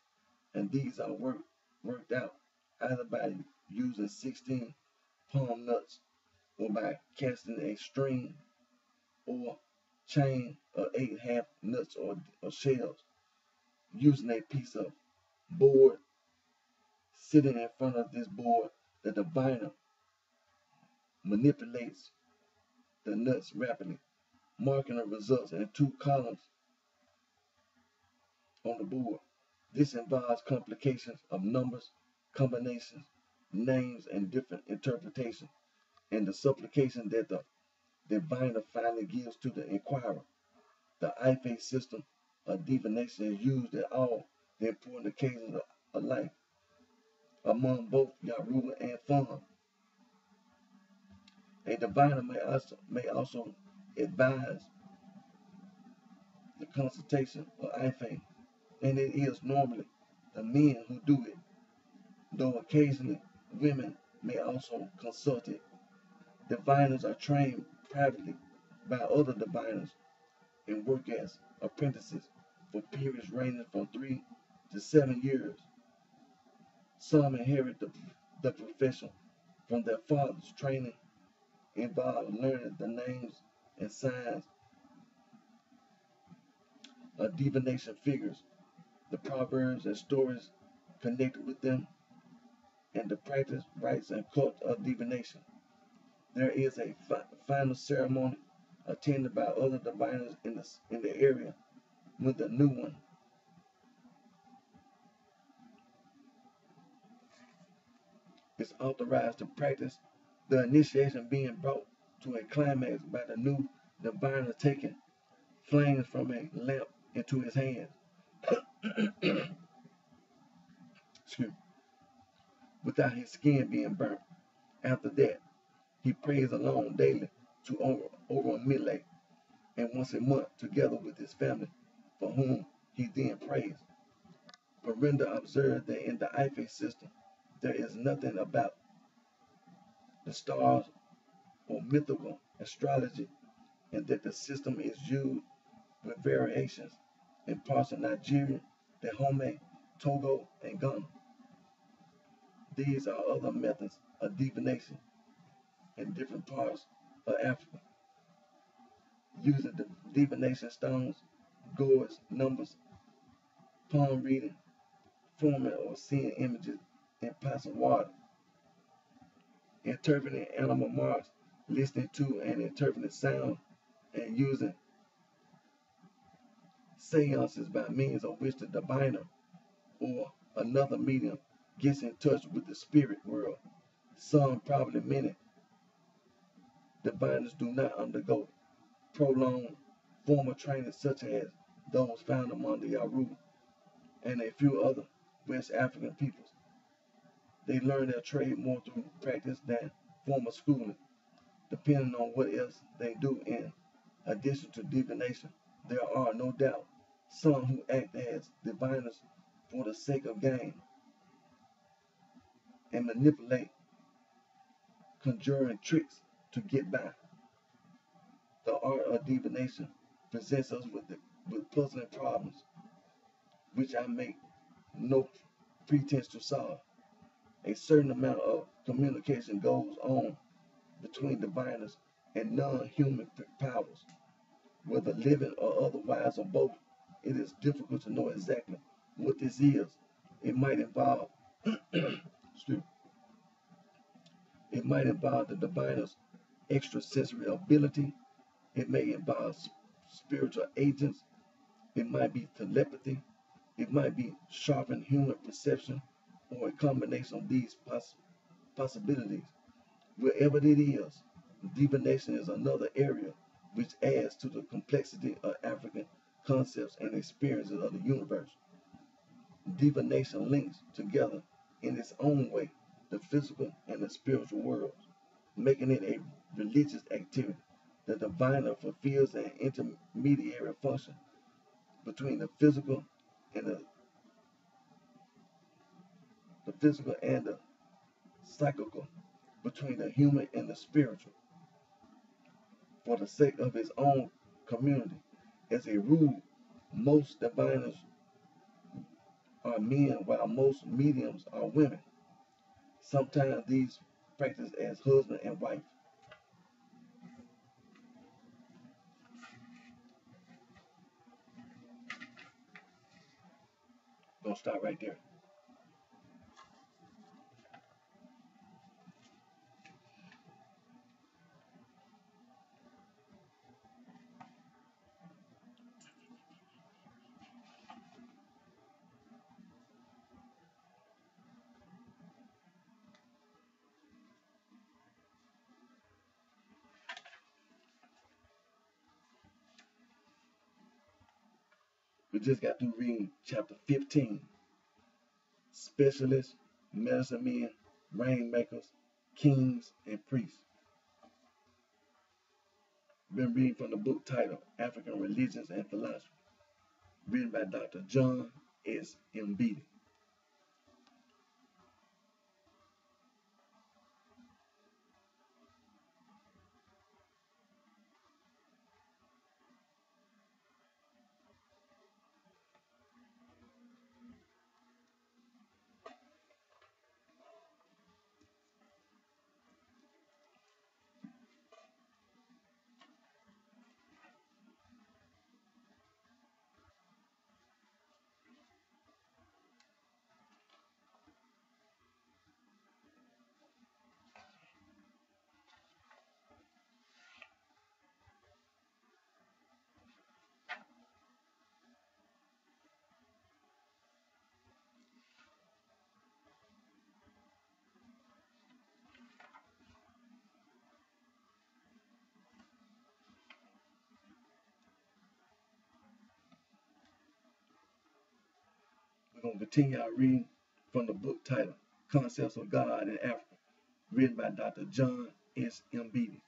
and these are worked out either by using 16 palm nuts or by casting a string or chain of 8 half nuts or shells, using a piece of board. Sitting in front of this board, the diviner manipulates the nuts rapidly, marking the results in 2 columns on the board. This involves complications of numbers, combinations, names, and different interpretations, and the supplication that the diviner finally gives to the inquirer. The Ife system of divination is used at all the important occasions of life among both Yoruba and Fon. A diviner may also advise the consultation of Ife, and it is normally the men who do it. though occasionally women may also consult it. Diviners are trained privately by other diviners and work as apprentices for periods ranging from 3 to 7 years. Some inherit the profession from their fathers. Training involves learning the names and signs of divination figures, the proverbs and stories connected with them, and the practice, rites, and cult of divination. There is a final ceremony attended by other diviners in the area when the new one is authorized to practice, the initiation being brought to a climax by the new diviner taking flames from a lamp into his hands. Excuse me, without his skin being burnt. After that, he prays alone daily to over a midnight and once a month together with his family, for whom he then prays. Perinda observed that in the Ife system, there is nothing about the stars or mythical astrology, and that the system is used with variations in parts of Nigeria, Dahomey, Togo, and Ghana. These are other methods of divination in different parts of Africa, using the divination stones, gourds, numbers, palm reading, forming or seeing images in pots of water, interpreting animal marks, listening to and interpreting sound, and using seances by means of which the diviner or another medium gets in touch with the spirit world. Some, probably many, diviners do not undergo prolonged formal training such as those found among the Yaru and a few other West African peoples. They learn their trade more through practice than formal schooling, depending on what else they do in addition to divination. There are no doubt some who act as diviners for the sake of gain and manipulate conjuring tricks to get by. The art of divination presents us with puzzling problems, which I make no pretense to solve. A certain amount of communication goes on between diviners and non-human powers, whether living or otherwise or both. It is difficult to know exactly what this is. It might involve it might involve the diviner's extrasensory ability. It may involve spiritual agents. It might be telepathy. It might be sharpened human perception, or a combination of these possibilities. Wherever it is, divination is another area which adds to the complexity of African concepts and experiences of the universe. Divination links together in its own way the physical and the spiritual worlds, making it a religious activity. The diviner fulfills an intermediary function between the physical and the physical and the psychical, between the human and the spiritual, for the sake of his own community. As a rule, most diviners are men, while most mediums are women. Sometimes these practice as husband and wife. Gonna stop right there. We just got through reading chapter 15. Specialists, medicine men, rainmakers, kings, and priests. Been reading from the book titled African Religions and Philosophy, written by Dr. John S. M. Beatty. going to continue our reading from the book titled Concepts of God in Africa, written by Dr. John S. M. Beatty.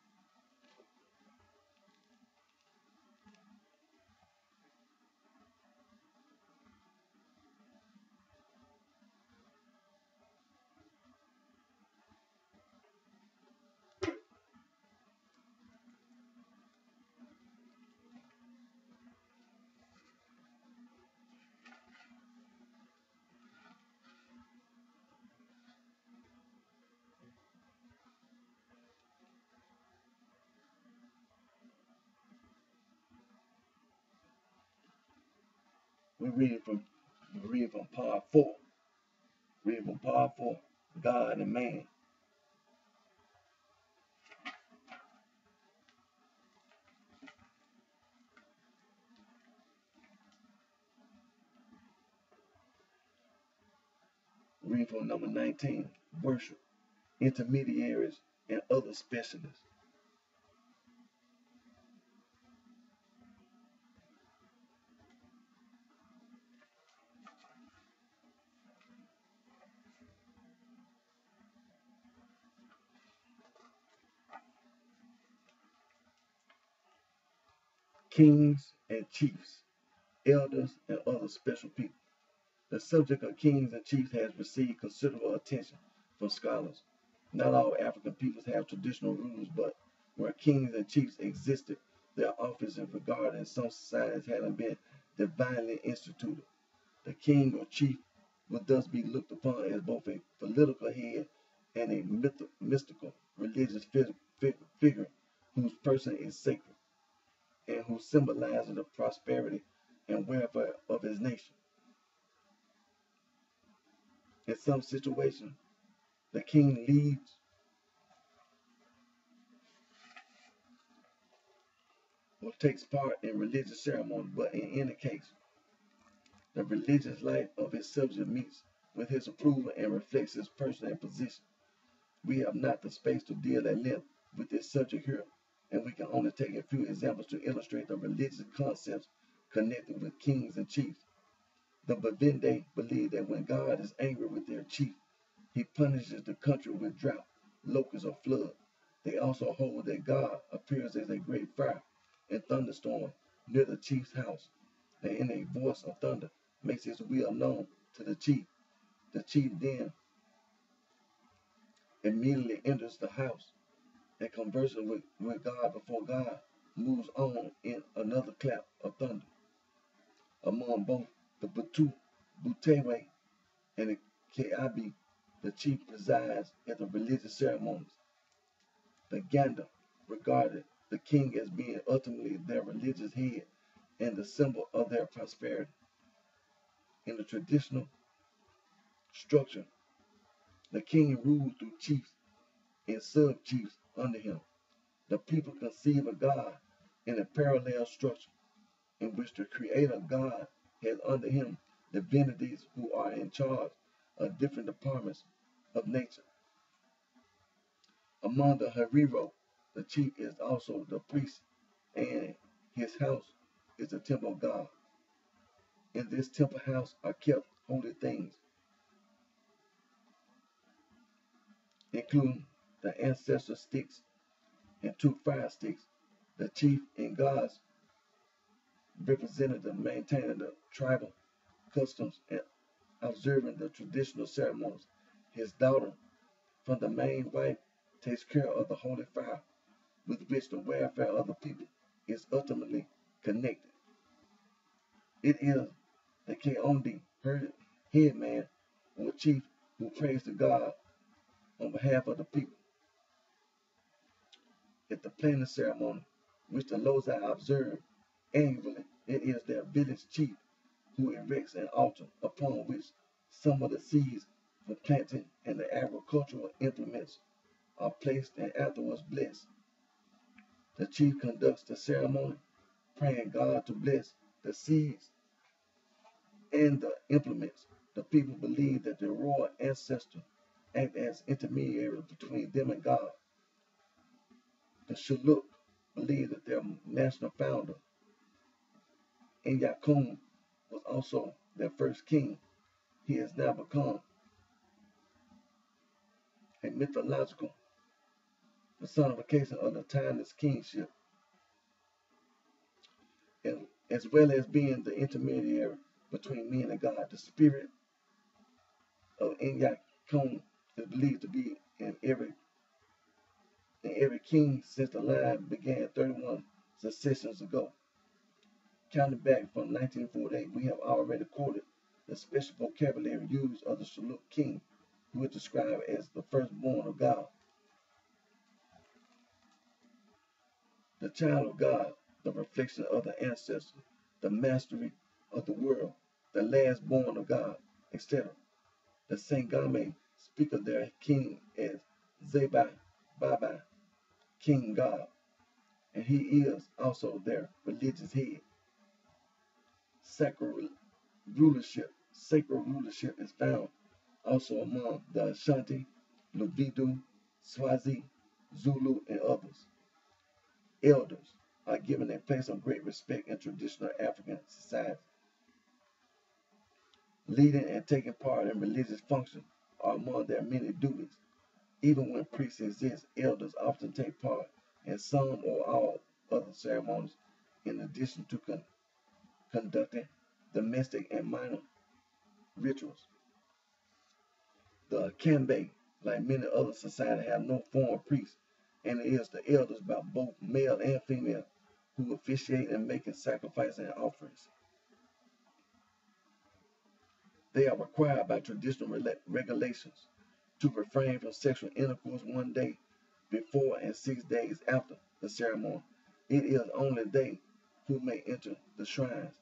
We're reading from part 4. Reading from part 4, God and Man. Reading from number 19, Worship, Intermediaries, and Other Specialists. Kings and Chiefs, Elders, and Other Special People. The subject of kings and chiefs has received considerable attention from scholars. Not all African peoples have traditional rules, but where kings and chiefs existed, their office is regarded in some societies having been divinely instituted. The king or chief would thus be looked upon as both a political head and a mystical religious figure whose person is sacred and who symbolizes the prosperity and welfare of his nation. In some situations, the king leads or takes part in religious ceremonies, but in any case, the religious life of his subject meets with his approval and reflects his person and position. We have not the space to deal at length with this subject here, and we can only take a few examples to illustrate the religious concepts connected with kings and chiefs. The Bavinde believe that when God is angry with their chief, he punishes the country with drought, locusts, or flood. They also hold that God appears as a great fire and thunderstorm near the chief's house, and in a voice of thunder makes his will known to the chief. The chief then immediately enters the house and conversing with God before God moves on in another clap of thunder. Among both the Butewe and the Keabi, the chief presides at the religious ceremonies. The Ganda regarded the king as being ultimately their religious head and the symbol of their prosperity. In the traditional structure, the king ruled through chiefs and sub-chiefs under him. The people conceive of God in a parallel structure in which the creator God has under him divinities who are in charge of different departments of nature. Among the Herero, the chief is also the priest, and his house is the temple of God. In this temple house are kept holy things, including the ancestor sticks and 2 fire sticks. The chief and God's representative maintaining the tribal customs and observing the traditional ceremonies. His daughter from the main wife takes care of the holy fire with which the welfare of the people is ultimately connected. It is the Keondi, her headman or chief, who prays to God on behalf of the people. At the planting ceremony, which the Losai observe annually, it is their village chief who erects an altar upon which some of the seeds for planting and the agricultural implements are placed and afterwards blessed. The chief conducts the ceremony, praying God to bless the seeds and the implements. The people believe that the royal ancestors act as intermediaries between them and God. The Shuluk believe that their national founder, Inyakum, was also their first king. he has now become a mythological personification of the timeless kingship, and as well as being the intermediary between men and God. The spirit of Kong is believed to be in every king since the line began 31 successions ago. Counting back from 1948, we have already quoted the special vocabulary used of the Shilluk king, who is described as the firstborn of God, the child of God, the reflection of the ancestors, the mastery of the world, the last born of God, etc. The Sangame speak of their king as Zebai, Baba, King God, and he is also their religious head. Sacred rulership is found also among the Ashanti, Luvidu, Swazi, Zulu, and others. Elders are given a place of great respect in traditional African society. Leading and taking part in religious functions are among their many duties. Even when priests exist, elders often take part in some or all other ceremonies in addition to conducting domestic and minor rituals. The Akambe, like many other societies, have no formal priest, and it is the elders, by both male and female, who officiate in making sacrifices and offerings. They are required by traditional regulations to refrain from sexual intercourse one day before and 6 days after the ceremony. It is only they who may enter the shrines,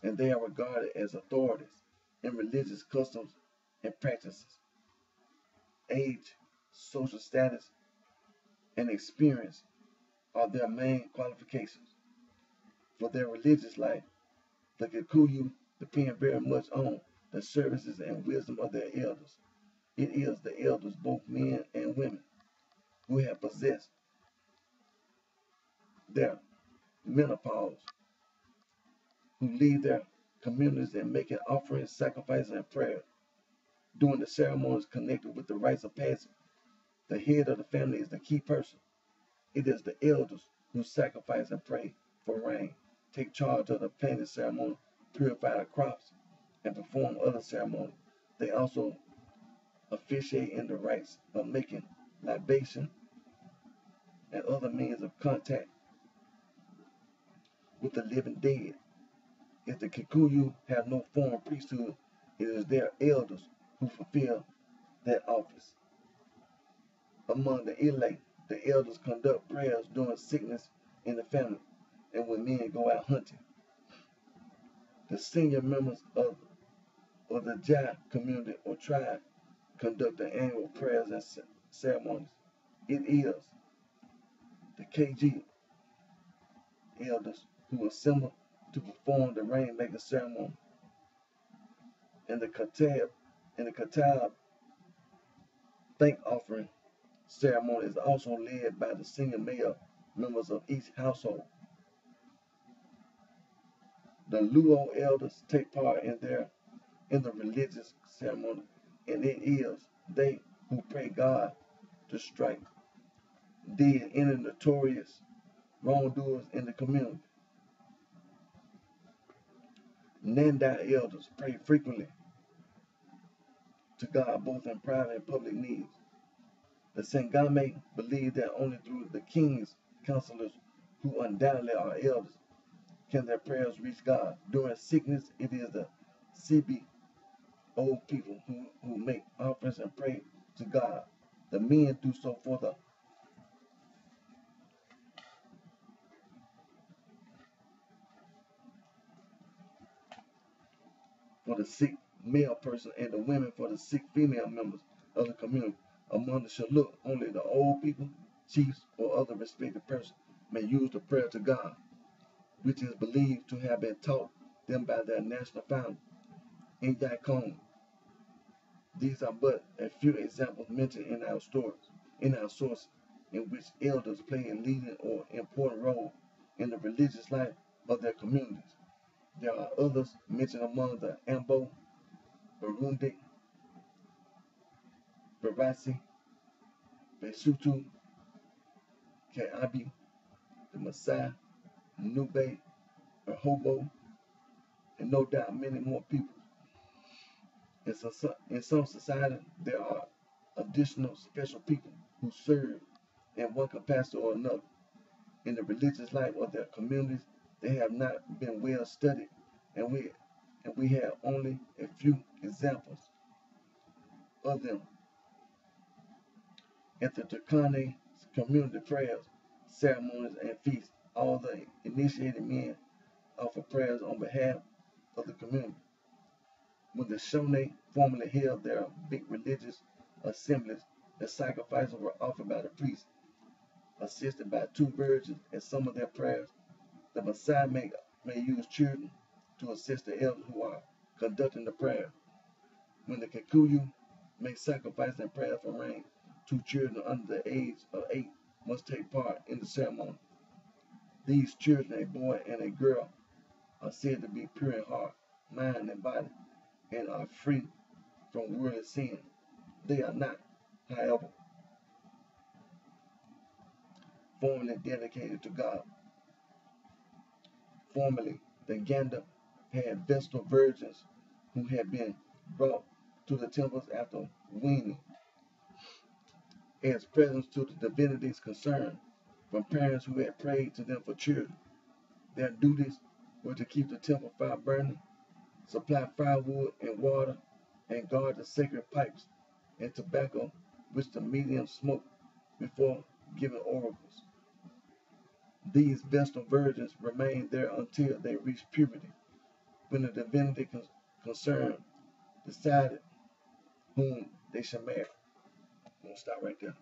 and they are regarded as authorities in religious customs and practices. Age, social status, and experience are their main qualifications for their religious life. The Kikuyu depend very much on the services and wisdom of their elders. It is the elders, both men and women, who have possessed their menopause, who lead their communities in making offerings, sacrifices, and prayers. During the ceremonies connected with the rites of passage, the head of the family is the key person. It is the elders who sacrifice and pray for rain, take charge of the planting ceremony, purify the crops, and perform other ceremonies. They also officiate in the rites of making libation and other means of contact with the living dead. If the Kikuyu have no formal priesthood, it is their elders who fulfill that office. Among the elect, the elders conduct prayers during sickness in the family and when men go out hunting. The senior members of the Jai community or tribe conduct the annual prayers and ceremonies. It is the KG elders who assemble to perform the rainmaker ceremony, and the Katab thank offering ceremony is also led by the senior male members of each household. The Luo elders take part in the religious ceremony, and it is they who pray God to strike dead any notorious wrongdoers in the community. Nandai elders pray frequently to God both in private and public needs. The Sangame believe that only through the king's counselors, who undoubtedly are elders, can their prayers reach God. During sickness, it is the Sibi, old people, who make offerings and pray to God. The men do so for the sick male person, and the women for the sick female members of the community. Among the Shilluk, only the old people, chiefs, or other respected persons may use the prayer to God, which is believed to have been taught them by their national founder, Kong. These are but a few examples mentioned in our sources, in which elders play a leading or important role in the religious life of their communities. There are others mentioned among the Ambo, Burundi, Barasi, Besutu, Kaabi, the Maasai, Nube, Hobo, and no doubt many more people. In some societies, there are additional special people who serve in one capacity or another. In the religious life of their communities, they have not been well studied, and we have only a few examples of them. At the Turkana community prayers, ceremonies, and feasts, all the initiated men offer prayers on behalf of the community. When the Shone formerly held their big religious assemblies, the sacrifices were offered by the priests, assisted by two virgins in some of their prayers. The Messiah may use children to assist the elders who are conducting the prayer. When the Kikuyu make sacrifice and prayer for rain, two children under the age of 8 must take part in the ceremony. These children, a boy and a girl, are said to be pure in heart, mind, and body, and are free from worldly sin. They are not, however, formally dedicated to God. Formerly, the Ganda had Vestal virgins who had been brought to the temples after weaning as presents to the divinities concerned from parents who had prayed to them for children. Their duties were to keep the temple fire burning, supply firewood and water, and guard the sacred pipes and tobacco which the mediums smoked before giving oracles. These Vestal virgins remained there until they reached puberty, when the divinity concerned decided whom they should marry. I'm going to stop right there.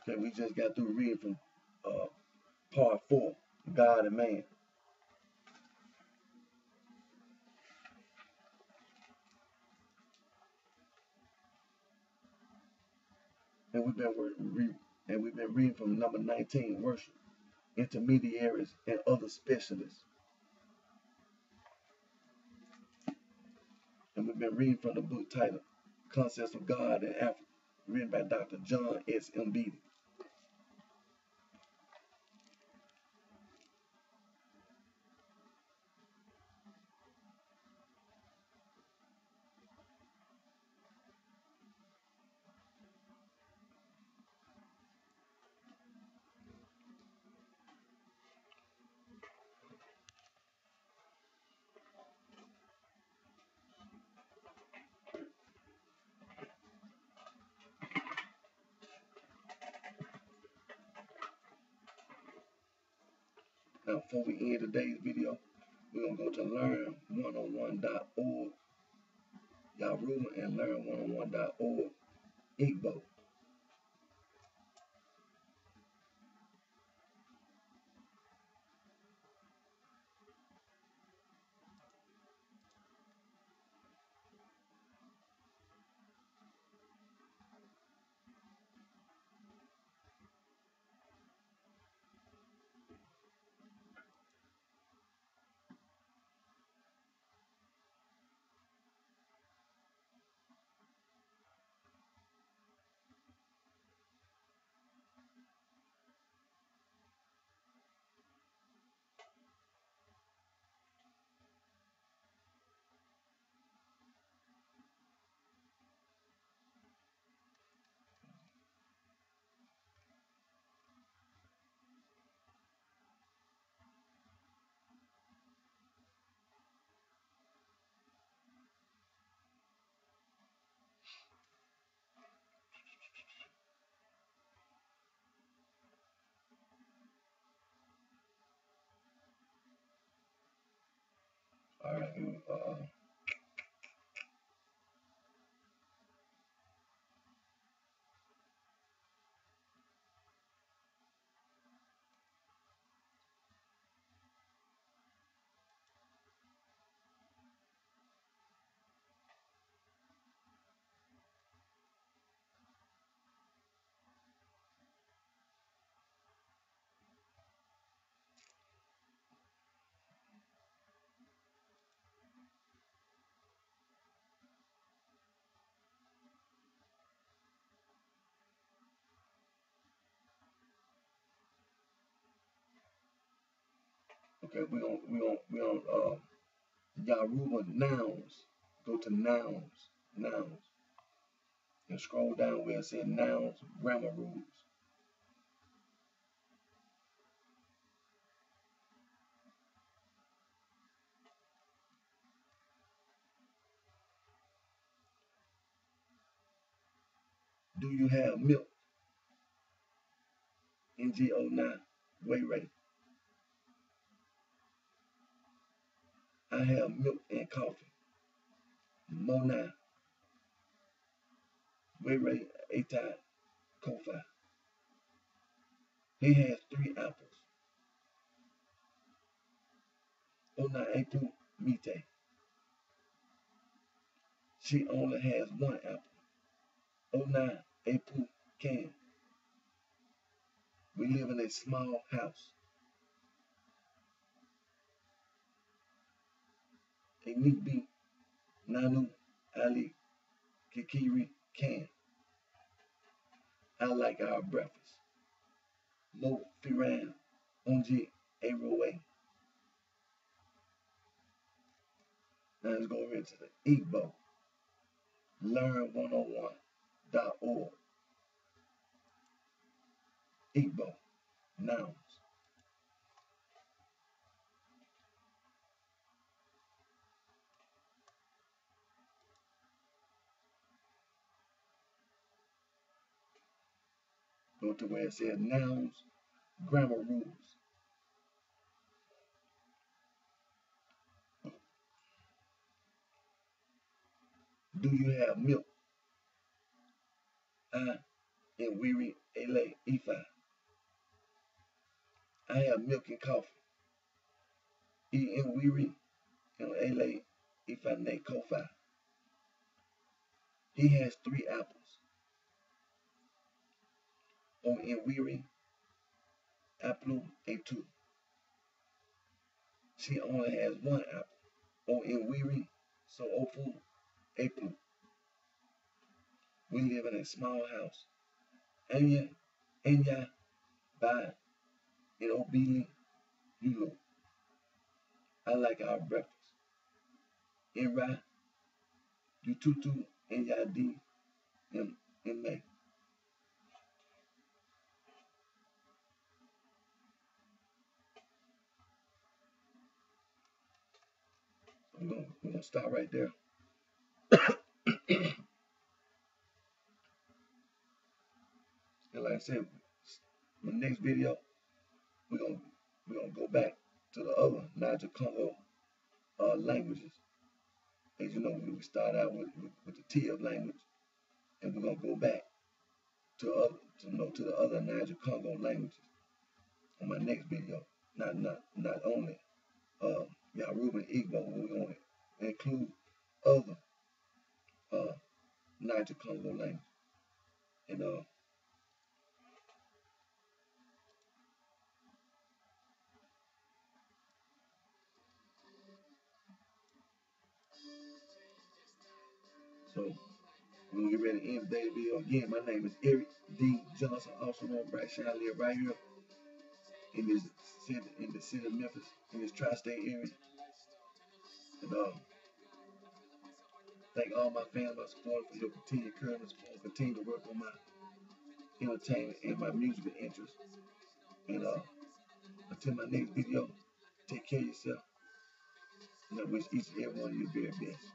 Okay, we just got through reading from part 4, God and Man. And we've been reading from number 19, worship, intermediaries, and other specialists. And we've been reading from the book titled Concepts of God in Africa, written by Dr. John S. Mbidi. Now, before we end today's video, we're going to go to learn101.org, Yaru, and learn101.org, Igbo. All right, Okay, we on Yaruba nouns. Go to nouns, and scroll down where it says nouns, grammar rules. Do you have milk? NGO9, way rate. I have milk and coffee. Mo9, way rate, A-Tide, Ko-Fi. He has 3 apples. O9, Apu, Mite. She only has 1 apple. O9, Apu, Can. We live in a small house. Enigbi, Nanu, Ali, Kikiri, Can. I like our breakfast. Mo, Firan, Onji, Aroe. Now let's go over into the Igbo. Learn101.org. Igbo, nouns. Go to where it says nouns, grammar rules. Do you have milk? I, Wiri, Ele, Ifa. I have milk and coffee. Wiri, Ele, Ifa, Ne, Kofa. He has 3 apples. Wiri, Apple, A2. She only has 1 apple. Wiri, so Ofu, Apple. We live in a small house. Enya, Ba, and Obili, Yulo. I like our breakfast. Ira, Ututu, Enyadi, and May. We're gonna stop right there. And like I said, my next video, we're gonna go back to the other Niger Congo languages. As you know, we start out with the T of language, and we're gonna go back to the other Niger Congo languages on my next video. Not only Yoruba and Igbo, but we're gonna include other Niger Congo language. And so we're gonna get ready to end today's video. Again, my name is Eric D. Johnson, also known as BrightShine. I live right here in the city of Memphis, in this tri-state area. And thank all my fans, my supporters for your continued encouragement, support, continue to work on my entertainment and my musical interests. And until my next video, take care of yourself. And I wish each and every one of you very best.